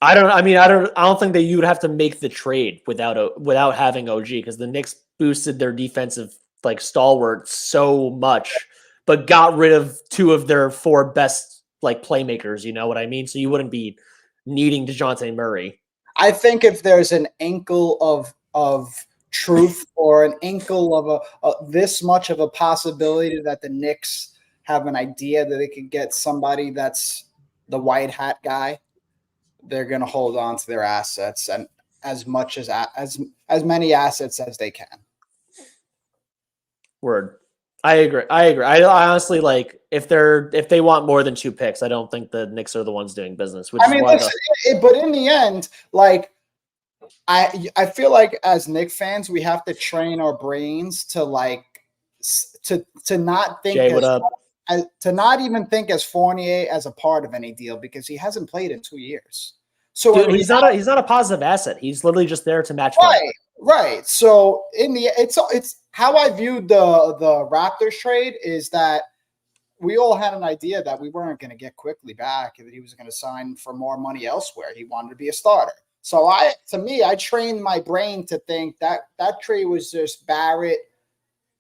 I don't think that you would have to make the trade without having OG, because the Knicks boosted their defensive like stalwarts so much, but got rid of 2 of their 4 best like playmakers. You know what I mean? So you wouldn't be needing Dejounte Murray. I think if there's an inkle of truth or an inkle of this much of a possibility that the Knicks have an idea that they could get somebody that's the white hat guy, they're going to hold on to their assets and as many assets as they can. Word. I agree. I honestly, like, if they want more than 2 picks, I don't think the Knicks are the ones doing business. But in the end, like, I feel like as Knicks fans, we have to train our brains to like to not think to not even think as Fournier as a part of any deal, because he hasn't played in 2 years. So dude, he's not a positive asset. He's literally just there to match. Right. So it's how I viewed the Raptors trade is that we all had an idea that we weren't going to get Quickly back, and that he was going to sign for more money elsewhere. He wanted to be a starter. So I trained my brain to think that trade was just Barrett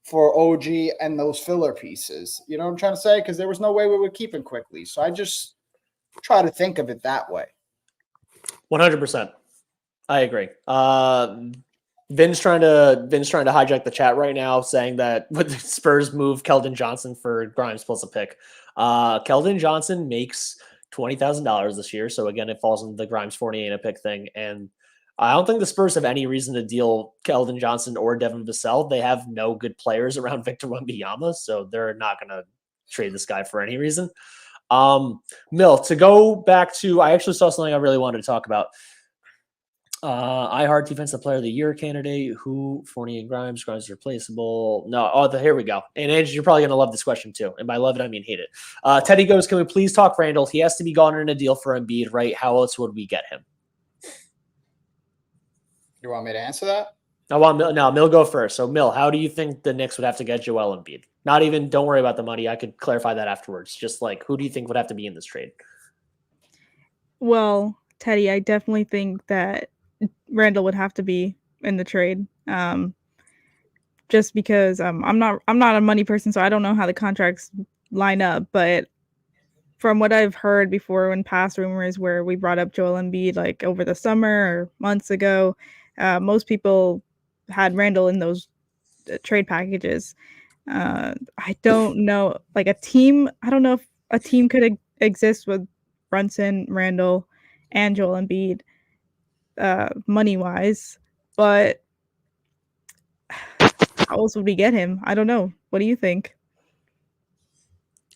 for OG and those filler pieces. You know what I'm trying to say? Because there was no way we were keeping Quickly. So I just try to think of it that way. 100%. I agree. Vin's trying to hijack the chat right now, saying that would the Spurs move Keldon Johnson for Grimes plus a pick? Keldon Johnson makes $20,000 this year, so again, it falls into the Grimes 48 a pick thing. And I don't think the Spurs have any reason to deal Keldon Johnson or Devin Vassell. They have no good players around Victor Wembanyama, so they're not going to trade this guy for any reason. Mill, to go back to, I actually saw something I really wanted to talk about. iHeart Defensive Player of the Year candidate. Who? Fournier and Grimes. Grimes is replaceable. No. Oh, here we go. And Andrew, you're probably going to love this question too. And by love it, I mean hate it. Teddy goes, can we please talk Randall? He has to be gone in a deal for Embiid, right? How else would we get him? You want me to answer that? I want Mill go first. So Mill, how do you think the Knicks would have to get Joel Embiid? Not even, don't worry about the money. I could clarify that afterwards. Just like, who do you think would have to be in this trade? Well, Teddy, I definitely think that Randall would have to be in the trade. Just because I'm not a money person, so I don't know how the contracts line up. But from what I've heard before in past rumors where we brought up Joel Embiid like over the summer or months ago, most people had Randall in those trade packages. I don't know, like a team. I don't know if a team could exist with Brunson, Randall, and Joel Embiid, money wise. But how else would we get him? I don't know. What do you think?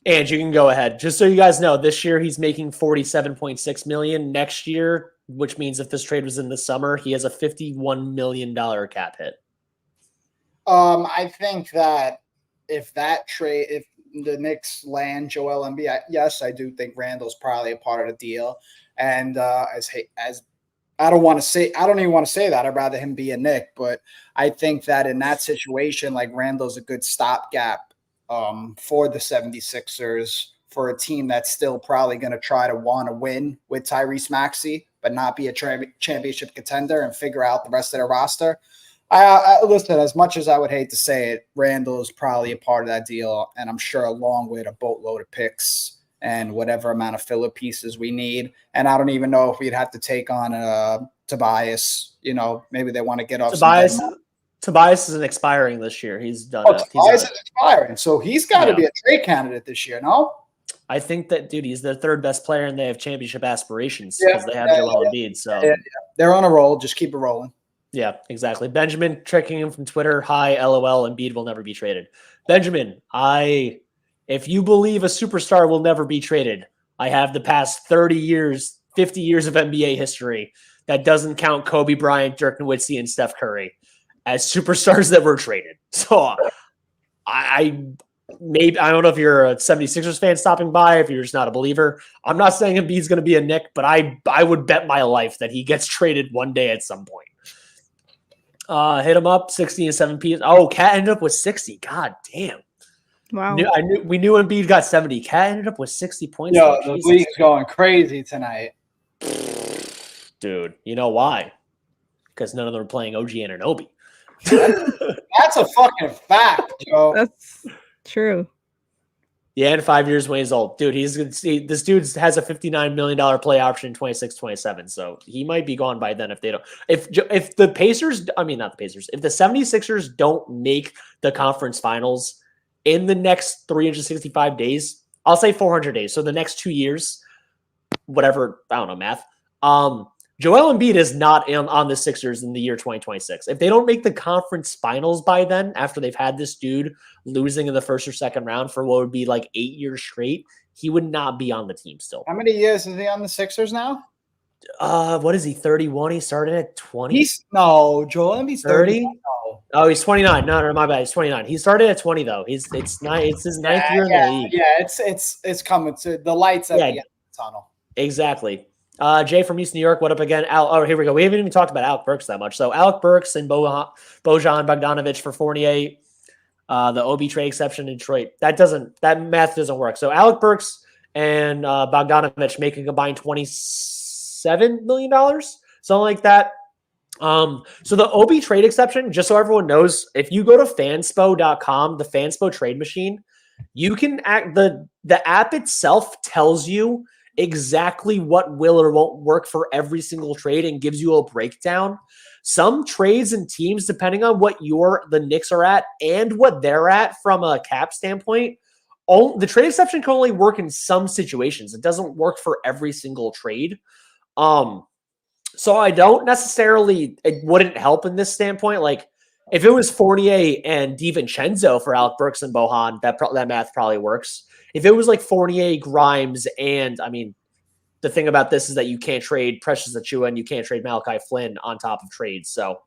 And you can go ahead. Just so you guys know, this year he's making $47.6 million. Next year, which means if this trade was in the summer, he has a $51 million cap hit. I think that if the Knicks land Joel Embiid, yes, I do think Randall's probably a part of the deal. And as I don't even want to say that. I'd rather him be a Knick, but I think that in that situation, like Randall's a good stopgap for the 76ers, for a team that's still probably going to try to want to win with Tyrese Maxey, but not be a championship contender and figure out the rest of their roster. Listen, as much as I would hate to say it, Randall is probably a part of that deal, and I'm sure along with a boatload of picks and whatever amount of filler pieces we need. And I don't even know if we'd have to take on Tobias. You know, maybe they want to get off Tobias isn't expiring this year. He's done. Tobias is expiring, so he's got to be a trade candidate this year, no? I think that, dude, he's their third best player and they have championship aspirations because they have Joel Embiid. So they're on a roll. Just keep it rolling. Yeah, exactly. Benjamin tricking him from Twitter. Hi, LOL. Embiid will never be traded. Benjamin, if you believe a superstar will never be traded, I have the past 30 years, 50 years of NBA history that doesn't count Kobe Bryant, Dirk Nowitzki, and Steph Curry as superstars that were traded. So I don't know if you're a 76ers fan stopping by, if you're just not a believer. I'm not saying Embiid's going to be a Knick, but I would bet my life that he gets traded one day at some point. Hit him up, 60 and 7 P. Oh, Cat ended up with 60. God damn. Wow. We knew Embiid got 70. Cat ended up with 60 points. Yo, the league's going crazy tonight. Dude, you know why? Because none of them are playing OG Anunoby. That's a fucking fact, Joe. That's true. Yeah, in 5 years when he's old. Dude, this dude has a $59 million play option in 26-27. So he might be gone by then if they don't. If the Pacers, I mean, not the Pacers, if the 76ers don't make the conference finals in the next 365 days, I'll say 400 days. So the next 2 years, whatever, I don't know, math. Joel Embiid is not on the Sixers in the year 2026. If they don't make the conference finals by then, after they've had this dude losing in the first or second round for what would be like 8 years straight, he would not be on the team still. How many years is he on the Sixers now? What is he, 31? He started at 20? Joel Embiid's 30? Oh, he's 29. No, my bad. He's 29. He started at 20 though. It's his ninth year in the league. Yeah, it's coming to the lights at the end of the tunnel. Exactly. Jay from East New York, what up again? Here we go. We haven't even talked about Alec Burks that much. So Alec Burks and Bojan Bogdanovic for Fournier, the OB trade exception in Detroit. That math doesn't work. So Alec Burks and Bogdanovic make a combined $27 million, something like that. So the OB trade exception, just so everyone knows, if you go to fanspo.com, the Fanspo trade machine, you can the app itself tells you exactly what will or won't work for every single trade and gives you a breakdown. Some trades and teams, depending on what the Knicks are at and what they're at from a cap standpoint, the trade exception can only work in some situations. It doesn't work for every single trade. So I don't necessarily, it wouldn't help in this standpoint. Like if it was Fournier and DiVincenzo for Alec Burks and Bojan, that math probably works. If it was like Fournier, Grimes, and I mean, the thing about this is that you can't trade Precious Achiuwa and you can't trade Malachi Flynn on top of trades. So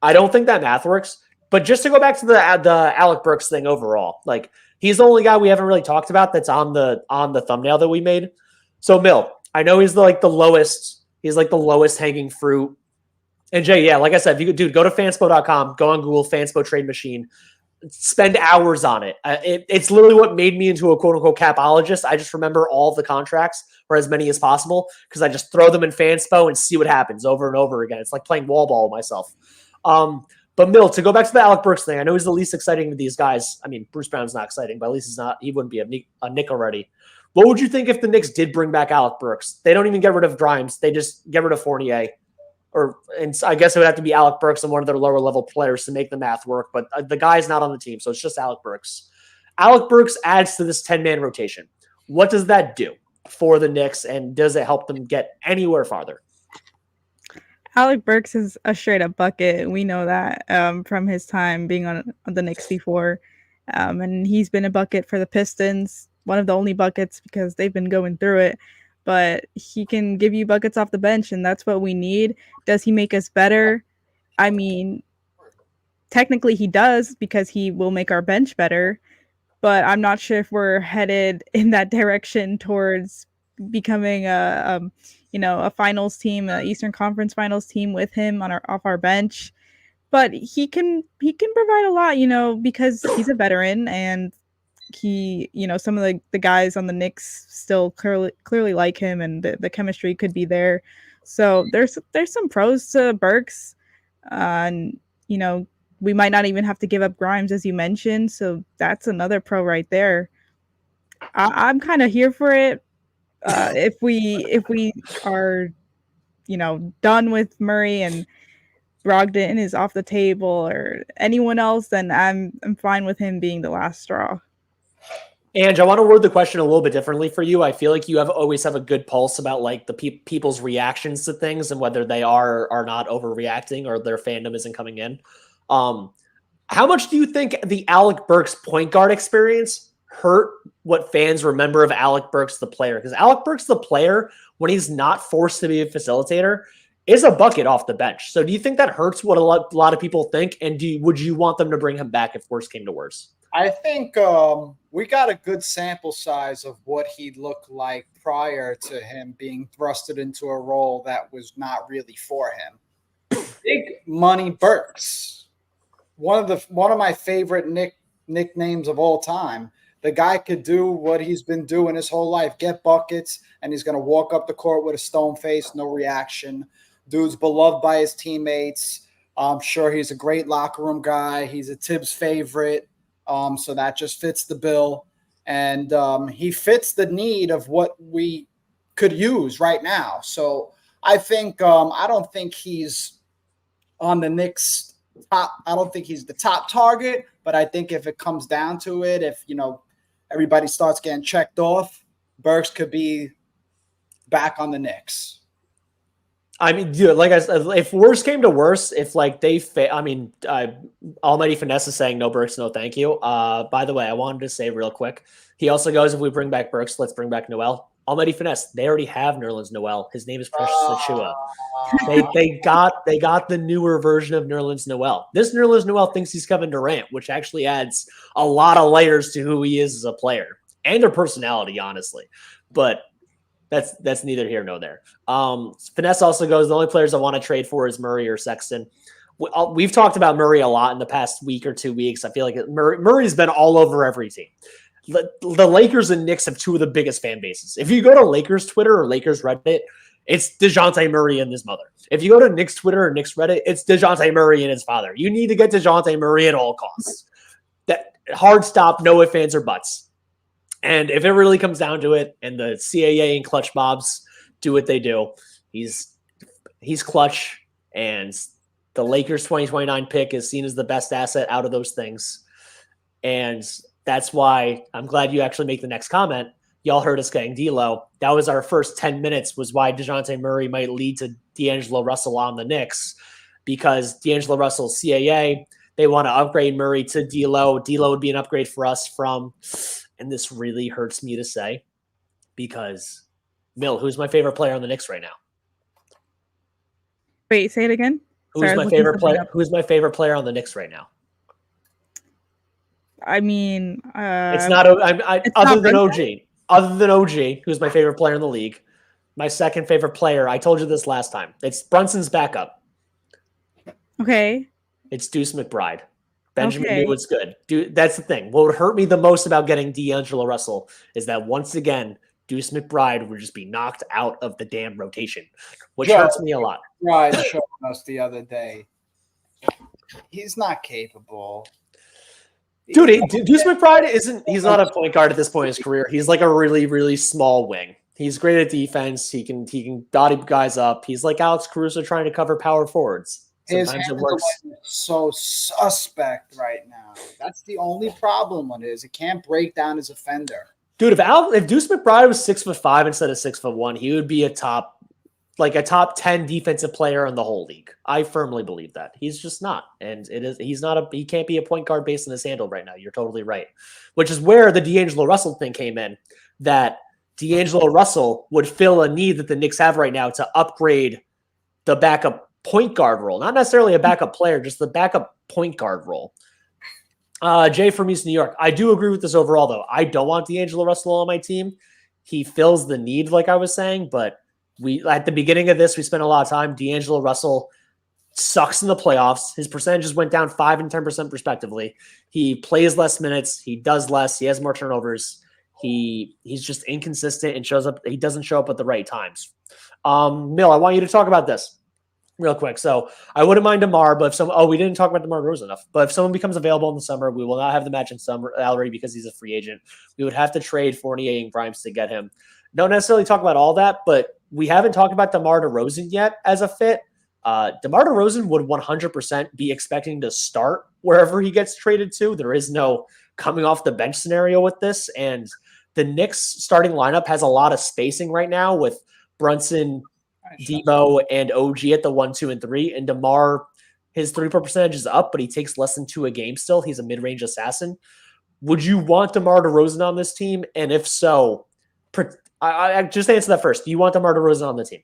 I don't think that math works. But just to go back to the Alec Burks thing overall, like he's the only guy we haven't really talked about that's on the thumbnail that we made. So Mill, I know he's the lowest. He's like the lowest hanging fruit. And Jay, yeah, like I said, go to fanspo.com, go on Google, Fanspo trade machine. Spend hours on it. It's literally what made me into a quote-unquote capologist. I just remember all the contracts, or as many as possible, because I just throw them in Fanspo and see what happens over and over again. It's like playing wall ball with myself. But Mill, to go back to the Alec Burks thing, I know he's the least exciting of these guys. I mean, Bruce Brown's not exciting, but at least he wouldn't be a Knick already. What would you think if the Knicks did bring back Alec Burks? They don't even get rid of Grimes. They just get rid of Fournier. And I guess it would have to be Alec Burks and one of their lower level players to make the math work. But the guy's not on the team, so it's just Alec Burks. Alec Burks adds to this 10-man rotation. What does that do for the Knicks, and does it help them get anywhere farther? Alec Burks is a straight-up bucket. We know that from his time being on the Knicks before. And he's been a bucket for the Pistons, one of the only buckets because they've been going through it. But he can give you buckets off the bench, and that's what we need. Does he make us better? I mean, technically he does because he will make our bench better, but I'm not sure if we're headed in that direction towards becoming a finals team, a Eastern Conference Finals team with him off our bench. But he can provide a lot, because he's a veteran and he, some of the guys on the Knicks still clearly like him, and the chemistry could be there. So there's some pros to Burks, and we might not even have to give up Grimes, as you mentioned. So that's another pro right there. I'm kind of here for it. If we are, done with Murray and Brogdon is off the table or anyone else, then I'm fine with him being the last straw. And I want to word the question a little bit differently for you. I feel like you always have a good pulse about like the people's reactions to things and whether they are not overreacting or their fandom isn't coming in. How much do you think the Alec Burks point guard experience hurt what fans remember of Alec Burks the player? Because Alec Burks the player, when he's not forced to be a facilitator, is a bucket off the bench. So do you think that hurts what a lot of people think? And would you want them to bring him back if worse came to worse? I think we got a good sample size of what he looked like prior to him being thrusted into a role that was not really for him. Big Money Burks, one of my favorite nicknames of all time. The guy could do what he's been doing his whole life, get buckets, and he's going to walk up the court with a stone face, no reaction. Dude's beloved by his teammates. I'm sure he's a great locker room guy. He's a Thibs favorite. So that just fits the bill. And he fits the need of what we could use right now. So I think I don't think he's on the Knicks top. I don't think he's the top target. But I think if it comes down to it, if, everybody starts getting checked off, Burks could be back on the Knicks. I mean, dude, like I said, if worse came to worse, if like they Almighty Finesse is saying no Burks, no thank you. By the way, I wanted to say real quick, he also goes, if we bring back Burks, let's bring back Noel. Almighty Finesse, they already have Nerlens Noel. His name is Precious Achiuwa. They got the newer version of Nerlens Noel. This Nerlens Noel thinks he's Kevin Durant, which actually adds a lot of layers to who he is as a player and their personality, honestly. But that's neither here nor there. Finesse also goes, the only players I want to trade for is Murray or Sexton. We've talked about Murray a lot in the past week or 2 weeks. I feel like Murray's been all over every team. The Lakers and Knicks have two of the biggest fan bases. If you go to Lakers Twitter or Lakers Reddit, it's Dejounte Murray and his mother. If you go to Knicks Twitter or Knicks Reddit, it's Dejounte Murray and his father. You need to get Dejounte Murray at all costs. That hard stop, no ifs, ands, or buts. And if it really comes down to it, and the CAA and clutch mobs do what they do, he's clutch, and the Lakers 2029 pick is seen as the best asset out of those things. And that's why I'm glad you actually make the next comment. Y'all heard us getting D'Lo. That was our first 10 minutes was why Dejounte Murray might lead to D'Angelo Russell on the Knicks, because D'Angelo Russell's CAA, they want to upgrade Murray to D'Lo. D'Lo would be an upgrade for us from... And this really hurts me to say, because Mill, who's my favorite player on the Knicks right now? Wait, say it again. Who's my favorite player? Who's my favorite player on the Knicks right now? I mean, it's not. Other than OG, who's my favorite player in the league. My second favorite player. I told you this last time. It's Brunson's backup. Okay. It's Deuce McBride. Benjamin knew it's good. Dude, that's the thing. What would hurt me the most about getting D'Angelo Russell is that once again, Deuce McBride would just be knocked out of the damn rotation, which hurts me a lot. Right, showing us the other day. He's not capable. Dude, Deuce McBride he's not a point guard at this point in his career. He's like a really, really small wing. He's great at defense. He can body guys up. He's like Alex Caruso trying to cover power forwards. Sometimes it works. So suspect right now. That's the only problem with it is it can't break down his offender. Dude, if Deuce McBride was 6'5" instead of 6'1", he would be a top 10 defensive player in the whole league. I firmly believe that. He's just not. And he can't be a point guard based on his handle right now. You're totally right. Which is where the D'Angelo Russell thing came in, that D'Angelo Russell would fill a need that the Knicks have right now to upgrade the backup point guard role. Not necessarily a backup player, just the backup point guard role. Jay from East New York. I do agree with this overall, though. I don't want D'Angelo Russell on my team. He fills the need, like I was saying, but at the beginning of this, we spent a lot of time. D'Angelo Russell sucks in the playoffs. His percentages went down 5 and 10% respectively. He plays less minutes. He does less. He has more turnovers. He's just inconsistent and shows up. He doesn't show up at the right times. Mill, I want you to talk about this real quick. So I wouldn't mind DeMar, but we didn't talk about DeMar DeRozan enough. But if someone becomes available in the summer, we will not have the match in salary because he's a free agent. We would have to trade Fournier and Grimes to get him. Don't necessarily talk about all that, but we haven't talked about DeMar DeRozan yet as a fit. DeMar DeRozan would 100% be expecting to start wherever he gets traded to. There is no coming off the bench scenario with this. And the Knicks starting lineup has a lot of spacing right now with Brunson, Debo, and OG at the 1, 2, and 3. And DeMar, his 3-point percentage is up, but he takes less than 2 a game still. He's a mid-range assassin. Would you want DeMar DeRozan on this team? And if so, I just answer that first. Do you want DeMar DeRozan on the team?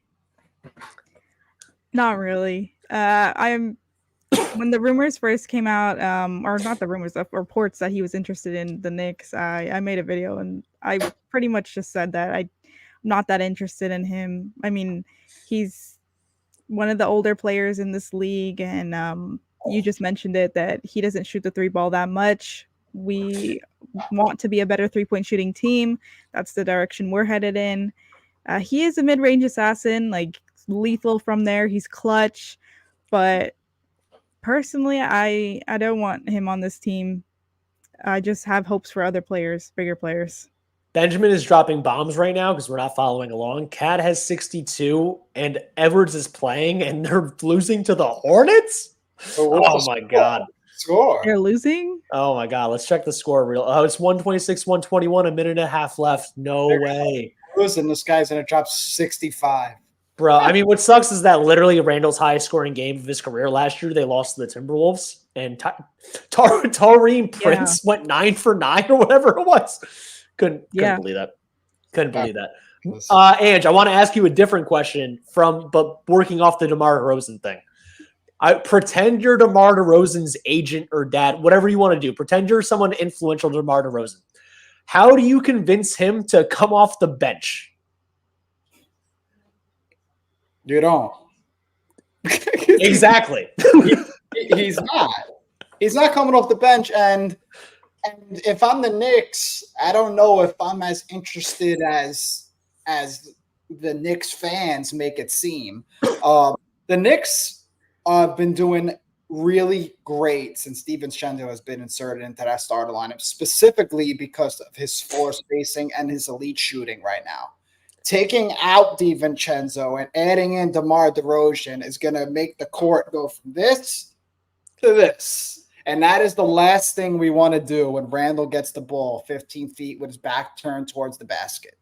Not really. When the rumors first came out, or not the rumors, the reports that he was interested in the Knicks, I made a video and I pretty much just said that I'm not that interested in him. I mean, he's one of the older players in this league, and you just mentioned it, that he doesn't shoot the 3 ball that much. We want to be a better 3-point shooting team. That's the direction we're headed in. He is a mid-range assassin, like lethal from there. He's clutch, but personally, I don't want him on this team. I just have hopes for other players, bigger players. Benjamin is dropping bombs right now because we're not following along. Cat has 62, and Edwards is playing, and they're losing to the Hornets? Oh, my God. Score. They're losing? Oh, my God. Let's check the score real. Oh, it's 126, 121, a minute and a half left. No way. Losing, this guy's going to drop 65. Bro, I mean, what sucks is that literally Randall's highest scoring game of his career last year, they lost to the Timberwolves, and Taurean Prince went 9 for 9 or whatever it was. Couldn't believe that. Couldn't believe that. Ange, I want to ask you a different question but working off the DeMar DeRozan thing. I pretend you're DeMar DeRozan's agent or dad, whatever you want to do. Pretend you're someone influential to DeMar DeRozan. How do you convince him to come off the bench? You don't. Exactly. He's not. He's not coming off the bench. And if I'm the Knicks, I don't know if I'm as interested as the Knicks fans make it seem. The Knicks have been doing really great since DiVincenzo has been inserted into that starter lineup, specifically because of his floor spacing and his elite shooting right now. Taking out DiVincenzo and adding in DeMar DeRozan is going to make the court go from this to this. And that is the last thing we want to do when Randall gets the ball 15 feet with his back turned towards the basket.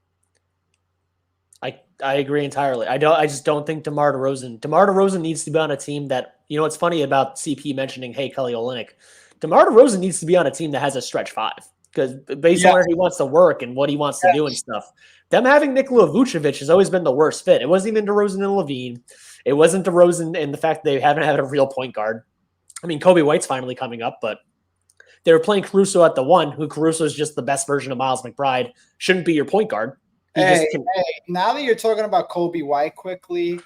I agree entirely. I just don't think DeMar DeRozan needs to be on a team that, you know, what's funny about CP mentioning, hey, Kelly Olynyk, DeMar DeRozan needs to be on a team that has a stretch 5 because based on where he wants to work and what he wants to do and stuff, them having Nikola Vucevic has always been the worst fit. It wasn't even DeRozan and Levine. It wasn't DeRozan and the fact that they haven't had a real point guard. I mean, Kobe White's finally coming up, but they were playing Caruso at the 1, who Caruso is just the best version of Miles McBride. Shouldn't be your point guard. Hey, now that you're talking about Kobe White quickly,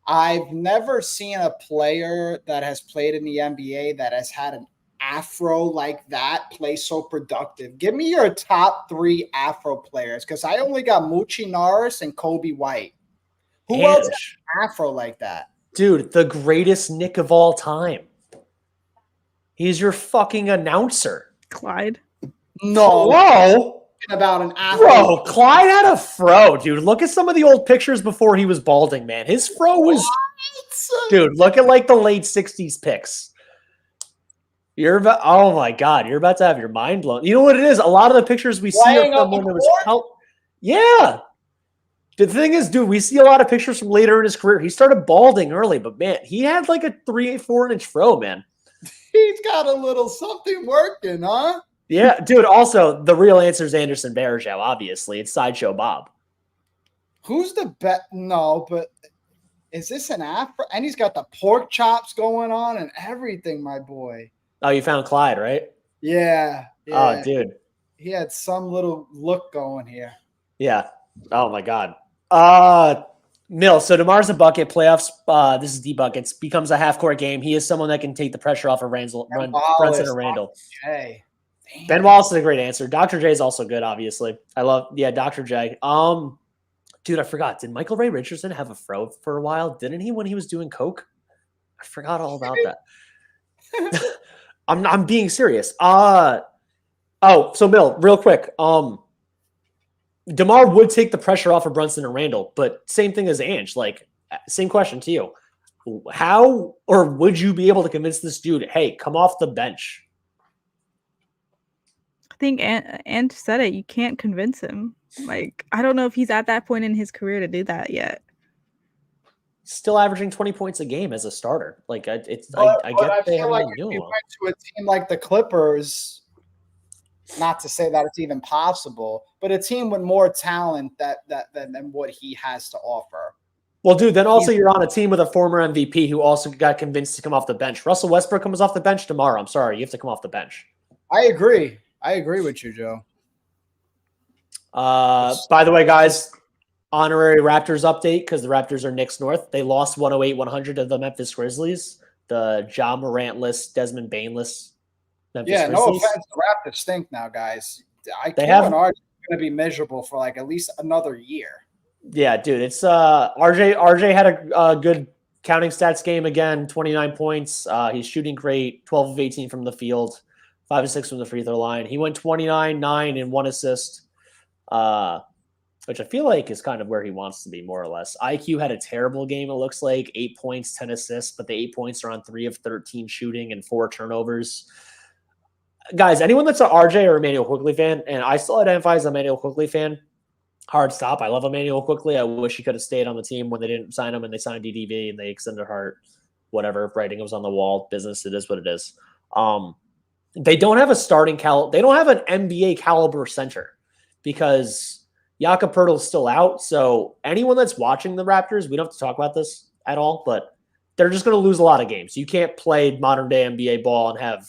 I've never seen a player that has played in the NBA that has had an afro like that play so productive. Give me your top 3 afro players, because I only got Moochie Norris and Kobe White. Who else has an afro like that? Dude, the greatest Knick of all time. He's your fucking announcer. Clyde? No. Whoa. About an afro. Bro, Clyde had a fro, dude. Look at some of the old pictures before he was balding, man. His fro was... Dude, look at like the late 60s pics. Oh my God, you're about to have your mind blown. You know what it is? A lot of the pictures we see are from when it was... Yeah. The thing is, dude, we see a lot of pictures from later in his career. He started balding early, but man, he had like a 3-4 inch fro, man. He's got a little something working, huh? Yeah, dude. Also, the real answer is Anderson Varejao, obviously. It's Sideshow Bob. Who's the best? No, but is this an afro? And he's got the pork chops going on and everything, my boy. Oh, you found Clyde, right? Yeah. Oh, dude. He had some little look going here. Yeah. Oh, my God. Mill, so DeMar's a bucket. Playoffs, this is D-Buckets. Becomes a half-court game. He is someone that can take the pressure off of Brunson and Randall. Hey. Ben Wallace is a great answer. Dr. J is also good, obviously. I love, Dr. J. Dude, I forgot. Did Michael Ray Richardson have a fro for a while? Didn't he when he was doing coke? I forgot all about that. I'm being serious. So Mill, real quick. DeMar would take the pressure off of Brunson and Randall, but same thing as Ange. Like, same question to you. How or would you be able to convince this dude, hey, come off the bench? think Ant said it. You can't convince him. Like, I don't know if he's at that point in his career to do that yet. Still averaging 20 points a game as a starter. Like, I get they feel haven't like been if doing you well. went to a team like the Clippers, not to say that it's even possible, but a team with more talent than what he has to offer. Well, dude, then also you're on a team with a former MVP who also got convinced to come off the bench. Russell Westbrook comes off the bench tomorrow. I'm sorry, you have to come off the bench. I agree. I agree with you, Joe. By the way, guys, honorary Raptors update because the Raptors are Knicks North. They lost 108-100 to the Memphis Grizzlies. The Ja Morant-less, Desmond Bain-less Memphis Grizzlies. No offense, the Raptors stink now, guys. IQ and RJ are going to be miserable for like at least another year. Yeah, dude, it's RJ had a good counting stats game again, 29 points. He's shooting great, 12 of 18 from the field, 5 of 6 from the free throw line. He went 29, 9, and 1 assist. Which I feel like is kind of where he wants to be, more or less. IQ had a terrible game, it looks like. 8 points, 10 assists, but the 8 points are on 3 of 13 shooting and 4 turnovers. Guys, anyone that's an RJ or Emmanuel Quickley fan, and I still identify as an Emmanuel Quickley fan, hard stop. I love Emmanuel Quickley. I wish he could have stayed on the team when they didn't sign him and they signed DDV and they extended Hart. Whatever, writing was on the wall. Business, it is what it is. They don't have a starting they don't have an NBA caliber center because Jakob Poeltl's still out, so anyone that's watching the Raptors, we don't have to talk about this at all, but they're just going to lose a lot of games. You can't play modern-day NBA ball and have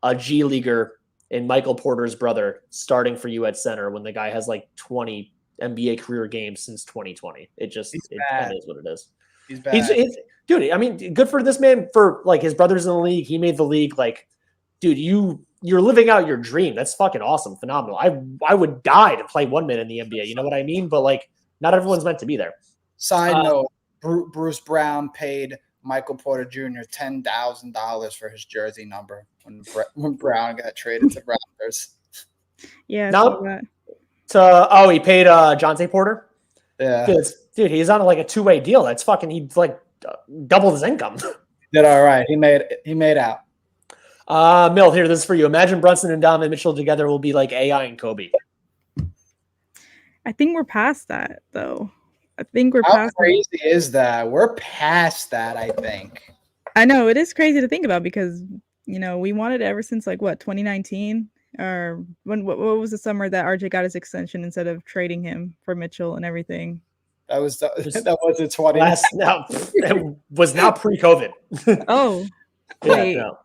a G Leaguer and Michael Porter's brother starting for you at center when the guy has like 20 NBA career games since 2020. It just that is what it is. He's bad. Dude, I mean, good for this man for like his brothers in the league. He made the league. Like, dude, you're living out your dream. That's fucking awesome. Phenomenal. I would die to play 1 minute in the NBA. You know what I mean? But like, not everyone's meant to be there. Side note, Bruce Brown paid Michael Porter Jr. $10,000 for his jersey number when Brown got traded to Raptors. Yeah. He paid Dejounte Porter? Yeah. Dude, he's on like a 2-way deal. That's fucking, he's like doubled his income. Did all right. He made out. Mill, here, this is for you. Imagine Brunson and Donovan Mitchell together will be like AI and Kobe. I think we're past that, though. How crazy is that? We're past that, I think. I know, it is crazy to think about because, you know, we wanted it ever since, like, 2019? Or what was the summer that RJ got his extension instead of trading him for Mitchell and everything? That was in 20. It was not pre-COVID. Oh, wait. No.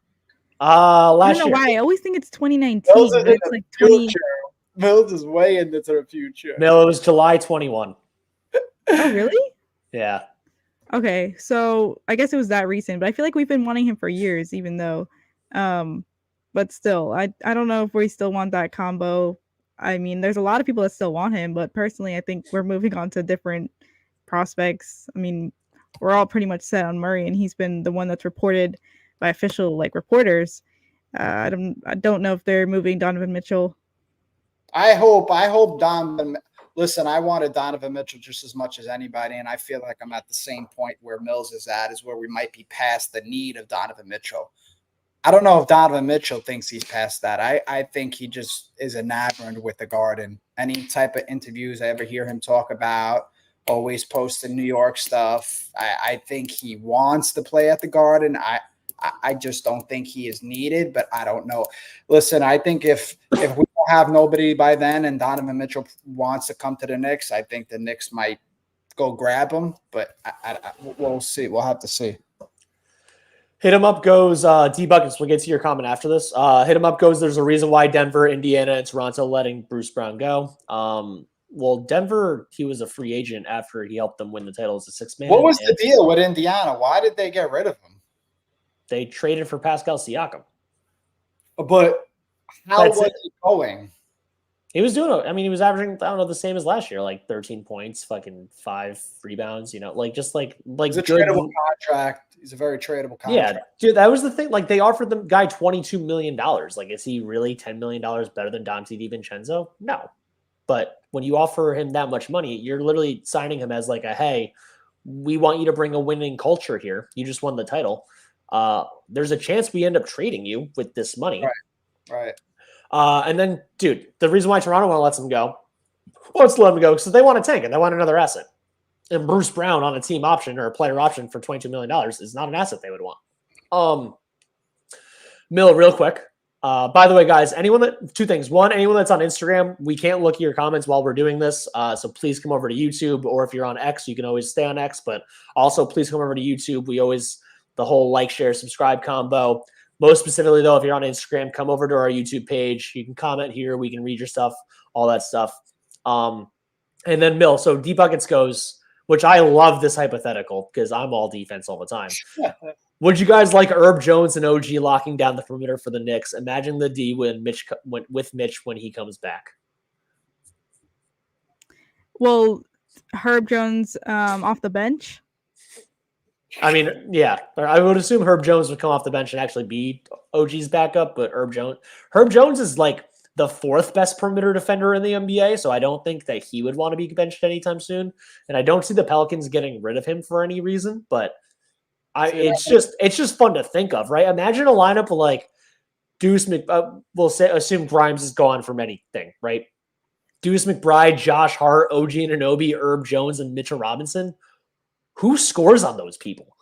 Last I don't know year. why. I always think it's 2019. It's like 20. Mills is way into the future. No, it was July 21. Oh, really? Yeah. Okay, so I guess it was that recent, but I feel like we've been wanting him for years, even though, but still, I don't know if we still want that combo. I mean, there's a lot of people that still want him, but personally, I think we're moving on to different prospects. I mean, we're all pretty much set on Murray, and he's been the one that's reported by official like reporters. I don't know if they're moving Donovan Mitchell. I hope Donovan. Listen, I wanted Donovan Mitchell just as much as anybody, and I feel like I'm at the same point where Mills is at, is where we might be past the need of Donovan Mitchell. I don't know if Donovan Mitchell thinks he's past that. I think he just is enamored with the Garden. Any type of interviews I ever hear him talk about, always posting New York stuff. I think he wants to play at the Garden. I just don't think he is needed, but I don't know. Listen, I think if we don't have nobody by then and Donovan Mitchell wants to come to the Knicks, I think the Knicks might go grab him, but we'll see. We'll have to see. Hit him up goes D-Buckets. We'll get to your comment after this. Hit him up goes, there's a reason why Denver, Indiana, and Toronto letting Bruce Brown go. Well, Denver, he was a free agent after he helped them win the title as a six-man. What was the deal with Indiana? Why did they get rid of him? They traded for Pascal Siakam. But how was he going? He was doing, I mean, he was averaging, I don't know, the same as last year, like 13 points, fucking 5 rebounds, you know, like just like it's a tradable contract. He's a very tradable contract. Yeah, dude, that was the thing. Like they offered the guy $22 million. Like, is he really $10 million better than Dante DiVincenzo? No. But when you offer him that much money, you're literally signing him as like a, hey, we want you to bring a winning culture here. You just won the title. There's a chance we end up trading you with this money. Right. And then, dude, the reason why Toronto wants to let him go because they want to tank and they want another asset. And Bruce Brown on a team option or a player option for $22 million is not an asset they would want. Mill, real quick. By the way, guys, two things. One, anyone that's on Instagram, we can't look at your comments while we're doing this. So please come over to YouTube, or if you're on X, you can always stay on X, but also please come over to YouTube. The whole like, share, subscribe combo. Most specifically though, if you're on Instagram, come over to our YouTube page. You can comment here. We can read your stuff, all that stuff. And then Mill. So deep buckets goes, which I love this hypothetical because I'm all defense all the time. Would you guys like Herb Jones and OG locking down the perimeter for the Knicks? Imagine the D with Mitch when he comes back. Well, Herb Jones off the bench. I mean, yeah, I would assume Herb Jones would come off the bench and actually be OG's backup, but Herb Jones is like the fourth best perimeter defender in the NBA, so I don't think that he would want to be benched anytime soon. And I don't see the Pelicans getting rid of him for any reason, but it's just fun to think of, right? Imagine a lineup of like assume Grimes is gone from anything, right? Deuce McBride, Josh Hart, OG Anunoby, Herb Jones, and Mitchell Robinson. Who scores on those people?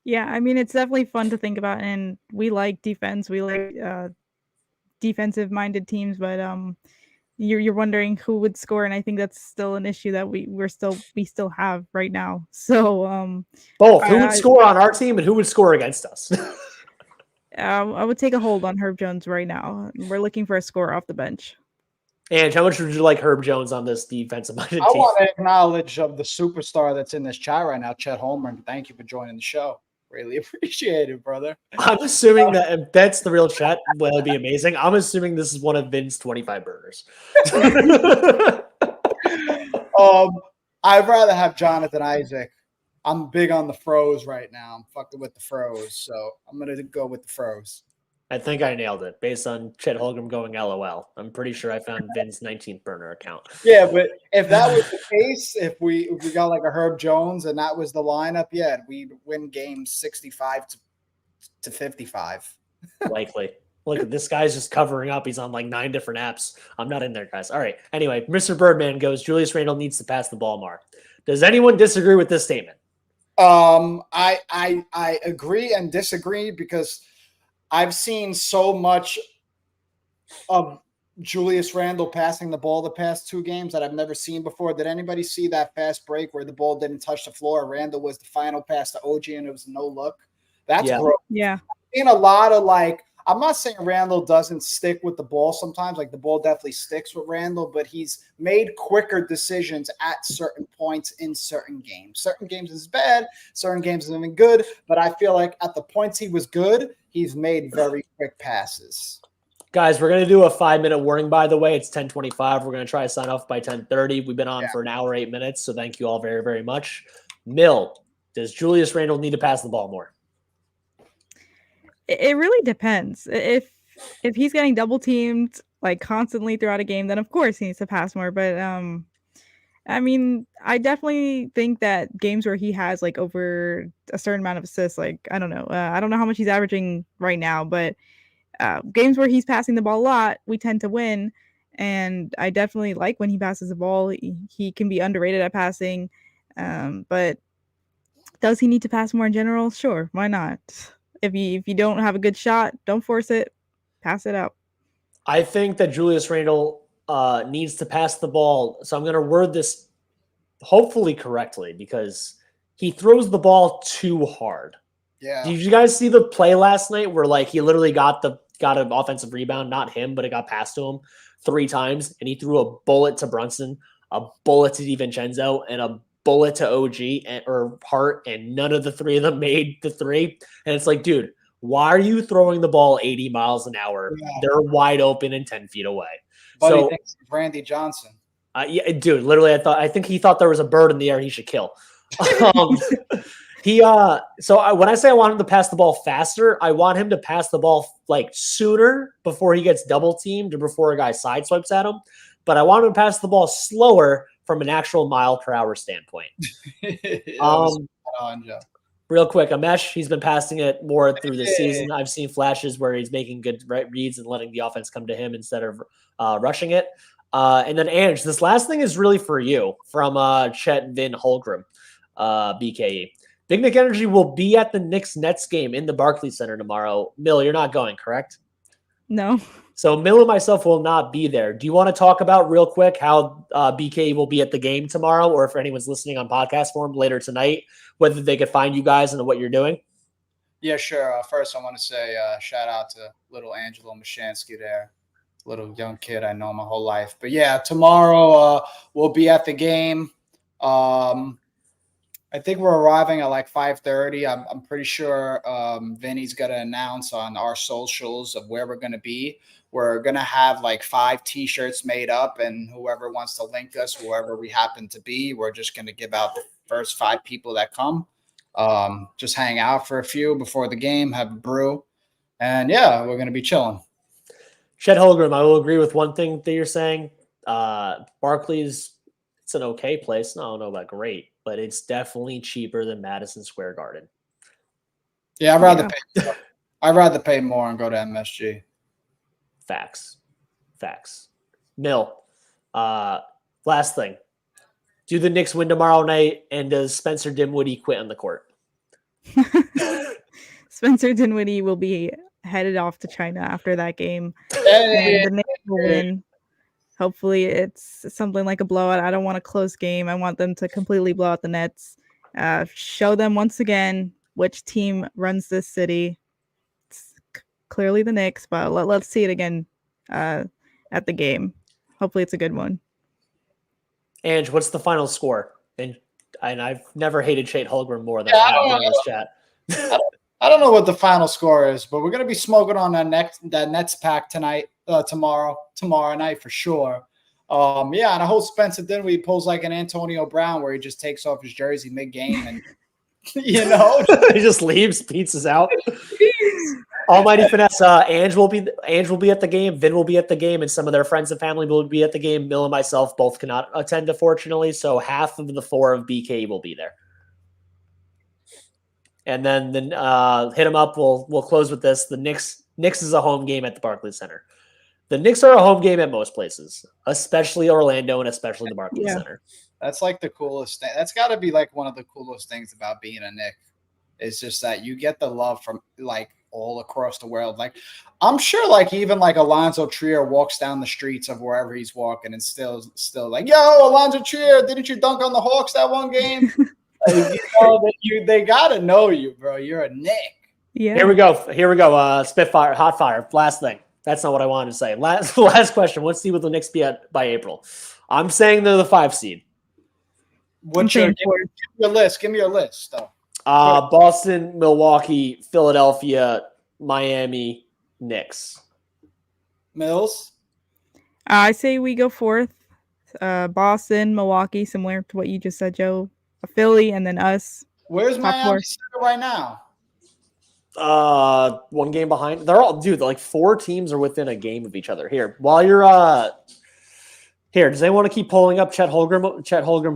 Yeah, I mean, it's definitely fun to think about, and we like defense. We like defensive-minded teams, but you're wondering who would score, and I think that's still an issue that we still have right now. So both who would score on our team and who would score against us. I would take a hold on Herb Jones right now. We're looking for a score off the bench. And how much would you like Herb Jones on this defensive-minded team? I want to acknowledge of the superstar that's in this chat right now, Chet Holmgren. Thank you for joining the show. Really appreciate it, brother. I'm assuming that if that's the real Chet, well, it'd be amazing. I'm assuming this is one of Vin's 25 burgers. I'd rather have Jonathan Isaac. I'm big on the froze right now. I'm fucking with the froze, so I'm going to go with the froze. I think I nailed it based on Chet Holmgren going LOL. I'm pretty sure I found Vin's 19th burner account. Yeah, but if that was the case, if we got like a Herb Jones and that was the lineup, yeah, we'd win games 65 to 55. Likely. Look, this guy's just covering up. He's on like 9 different apps. I'm not in there, guys. All right. Anyway, Mr. Birdman goes, Julius Randle needs to pass the ball more. Does anyone disagree with this statement? I agree and disagree because I've seen so much of Julius Randle passing the ball the past 2 games that I've never seen before. Did anybody see that fast break where the ball didn't touch the floor? Randle was the final pass to OG and it was no look. That's gross. Yeah. I've seen a lot of like, I'm not saying Randle doesn't stick with the ball sometimes. Like the ball definitely sticks with Randle, but he's made quicker decisions at certain points in certain games. Certain games is bad, certain games have been good, but I feel like at the points he was good, he's made very quick passes. Guys, we're going to do a 5-minute warning, by the way. It's 10:25. We're going to try to sign off by 10:30. We've been on for an hour, 8 minutes, so thank you all very, very much. Mill, does Julius Randle need to pass the ball more? It really depends. If he's getting double teamed like constantly throughout a game, then of course he needs to pass more. But I mean, I definitely think that games where he has like over a certain amount of assists, like I don't know how much he's averaging right now, but games where he's passing the ball a lot, we tend to win. And I definitely like when he passes the ball. He can be underrated at passing, but does he need to pass more in general? Sure, why not? If you don't have a good shot, don't force it. Pass it out. I think that Julius Randle needs to pass the ball. So I'm going to word this hopefully correctly because he throws the ball too hard. Yeah. Did you guys see the play last night where like he literally got an offensive rebound, not him, but it got passed to him 3 times, and he threw a bullet to Brunson, a bullet to DiVincenzo, and a bullet to OG or Hart, and none of the 3 of them made the 3. And it's like, dude, why are you throwing the ball 80 miles an hour? Yeah. They're wide open and 10 feet away. Buddy thinks Randy Johnson. Yeah, dude, literally, I think he thought there was a bird in the air he should kill. When I say I want him to pass the ball faster, I want him to pass the ball like sooner before he gets double teamed or before a guy sideswipes at him. But I want him to pass the ball slower from an actual mile per hour standpoint. Real quick, Amesh, he's been passing it more through the season. I've seen flashes where he's making good reads and letting the offense come to him instead of rushing it. And then Ange, this last thing is really for you from Chet Vin Holgram, BKE. Big Nick Energy will be at the Knicks Nets game in the Barclays Center tomorrow. Mill, you're not going, correct? No. So Mill and myself will not be there. Do you want to talk about real quick how BKE will be at the game tomorrow, or if anyone's listening on podcast form later tonight, whether they could find you guys and what you're doing? Yeah, sure. First, I want to say shout out to little Angelo Mashansky there. Little young kid I know my whole life. But yeah, tomorrow we'll be at the game. I think we're arriving at like 5:30. I'm pretty sure Vinny's going to announce on our socials of where we're going to be. We're going to have like 5 T-shirts made up, and whoever wants to link us, wherever we happen to be, we're just going to give out the first 5 people that come. Just hang out for a few before the game, have a brew. And yeah, we're going to be chilling. Chet Holgram, I will agree with one thing that you're saying. Barclays, it's an okay place. No, I don't know about great, but it's definitely cheaper than Madison Square Garden. Yeah, I'd rather pay more and go to MSG. Facts. Mill, last thing. Do the Knicks win tomorrow night, and does Spencer Dinwiddie quit on the court? Spencer Dinwiddie will be headed off to China after that game. Hey. And the Knicks will win. Hopefully it's something like a blowout. I don't want a close game. I want them to completely blow out the Nets. Show them once again which team runs this city. It's clearly the Knicks, but let's see it again at the game. Hopefully it's a good one. Ange, what's the final score? And I've never hated Chet Holgram more than I have in this chat. I don't know what the final score is, but we're going to be smoking on that Nets pack tomorrow night for sure. Yeah, and I hope Spencer Dinwiddie pulls like an Antonio Brown where he just takes off his jersey mid-game and, you know. He just leaves, pizzas out. Almighty Finesse, Ange will be at the game, Vin will be at the game, and some of their friends and family will be at the game. Mill and myself both cannot attend, unfortunately, so half of the 4 of BK will be there. And then hit them up. We'll close with this. The Knicks is a home game at the Barclays Center. The Knicks are a home game at most places, especially Orlando and especially the Barclays Center. That's like the coolest thing. That's got to be like one of the coolest things about being a Knick. It's just that you get the love from like all across the world. Like I'm sure like even like Alonzo Trier walks down the streets of wherever he's walking and still like, yo, Alonzo Trier, didn't you dunk on the Hawks that one game? Like, they gotta know you, bro. You're a Knick. Yeah. Here we go. Spitfire, hot fire. Last thing. That's not what I wanted to say. Last question. What seed will the Knicks be at by April? I'm saying they're the 5 seed. What's your list? Give me your list, though. Boston, Milwaukee, Philadelphia, Miami, Knicks. Mills? I say we go 4th. Boston, Milwaukee, similar to what you just said, Joe. Philly, and then us. Where's Miami right now? 1 game behind. They're all, dude, like 4 teams are within a game of each other. Here, while you're here, does anyone want to keep pulling up Chet Holgram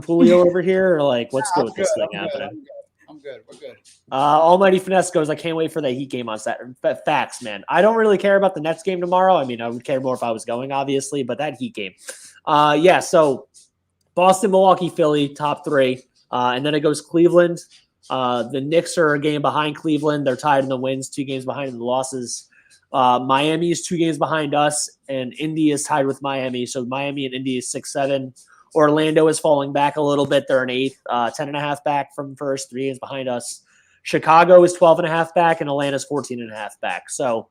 Pulio over here, or like what's good with this thing happening? I'm good. We're good. Almighty Finesse goes, I can't wait for the Heat game on Saturday. Facts, man. I don't really care about the Nets game tomorrow. I mean, I would care more if I was going, obviously, but that Heat game. Yeah, so Boston, Milwaukee, Philly, top 3. And then it goes Cleveland. The Knicks are a game behind Cleveland. They're tied in the wins, 2 games behind in the losses. Miami is 2 games behind us, and Indy is tied with Miami. So Miami and Indy is 6-7. Orlando is falling back a little bit. They're an 8th, 10.5 back from first, 3 games behind us. Chicago is 12.5 back, and Atlanta's 14.5 back. So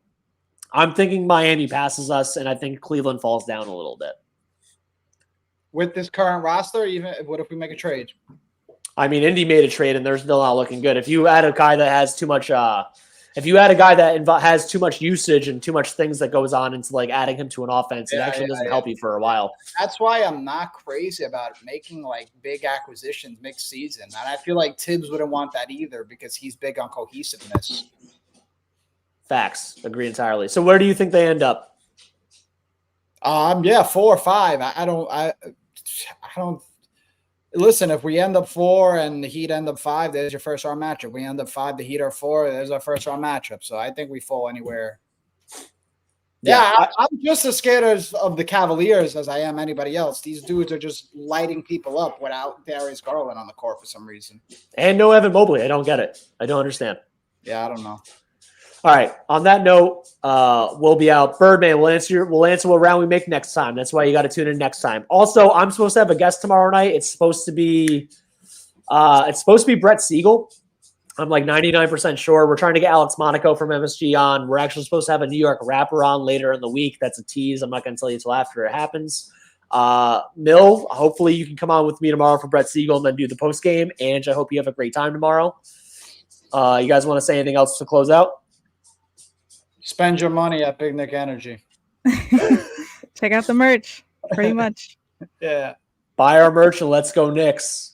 I'm thinking Miami passes us, and I think Cleveland falls down a little bit. With this current roster, even what if we make a trade? I mean, Indy made a trade, and they're still not looking good. If you add a guy that has too much, has too much usage and too much things that goes on into like adding him to an offense, it actually doesn't help you for a while. That's why I'm not crazy about making like big acquisitions mixed season, and I feel like Thibs wouldn't want that either because he's big on cohesiveness. Facts, agree entirely. So where do you think they end up? 4 or 5. I don't. Listen, if we end up 4 and the Heat end up 5, there's your first round matchup. We end up 5, the Heat are 4, there's our first round matchup. So I think we fall anywhere. Yeah, I'm just as scared of the Cavaliers as I am anybody else. These dudes are just lighting people up without Darius Garland on the court for some reason. And no Evan Mobley. I don't get it. I don't understand. Yeah, I don't know. All right. On that note, we'll be out. Birdman, we'll answer what round we make next time. That's why you got to tune in next time. Also, I'm supposed to have a guest tomorrow night. It's supposed to be Brett Siegel. I'm like 99% sure. We're trying to get Alex Monaco from MSG on. We're actually supposed to have a New York rapper on later in the week. That's a tease. I'm not going to tell you until after it happens. Mill, hopefully you can come on with me tomorrow for Brett Siegel and then do the post game. Ange, I hope you have a great time tomorrow. You guys want to say anything else to close out? Spend your money at Big Nick Energy. Check out the merch. Pretty much. Yeah. Buy our merch and let's go Knicks.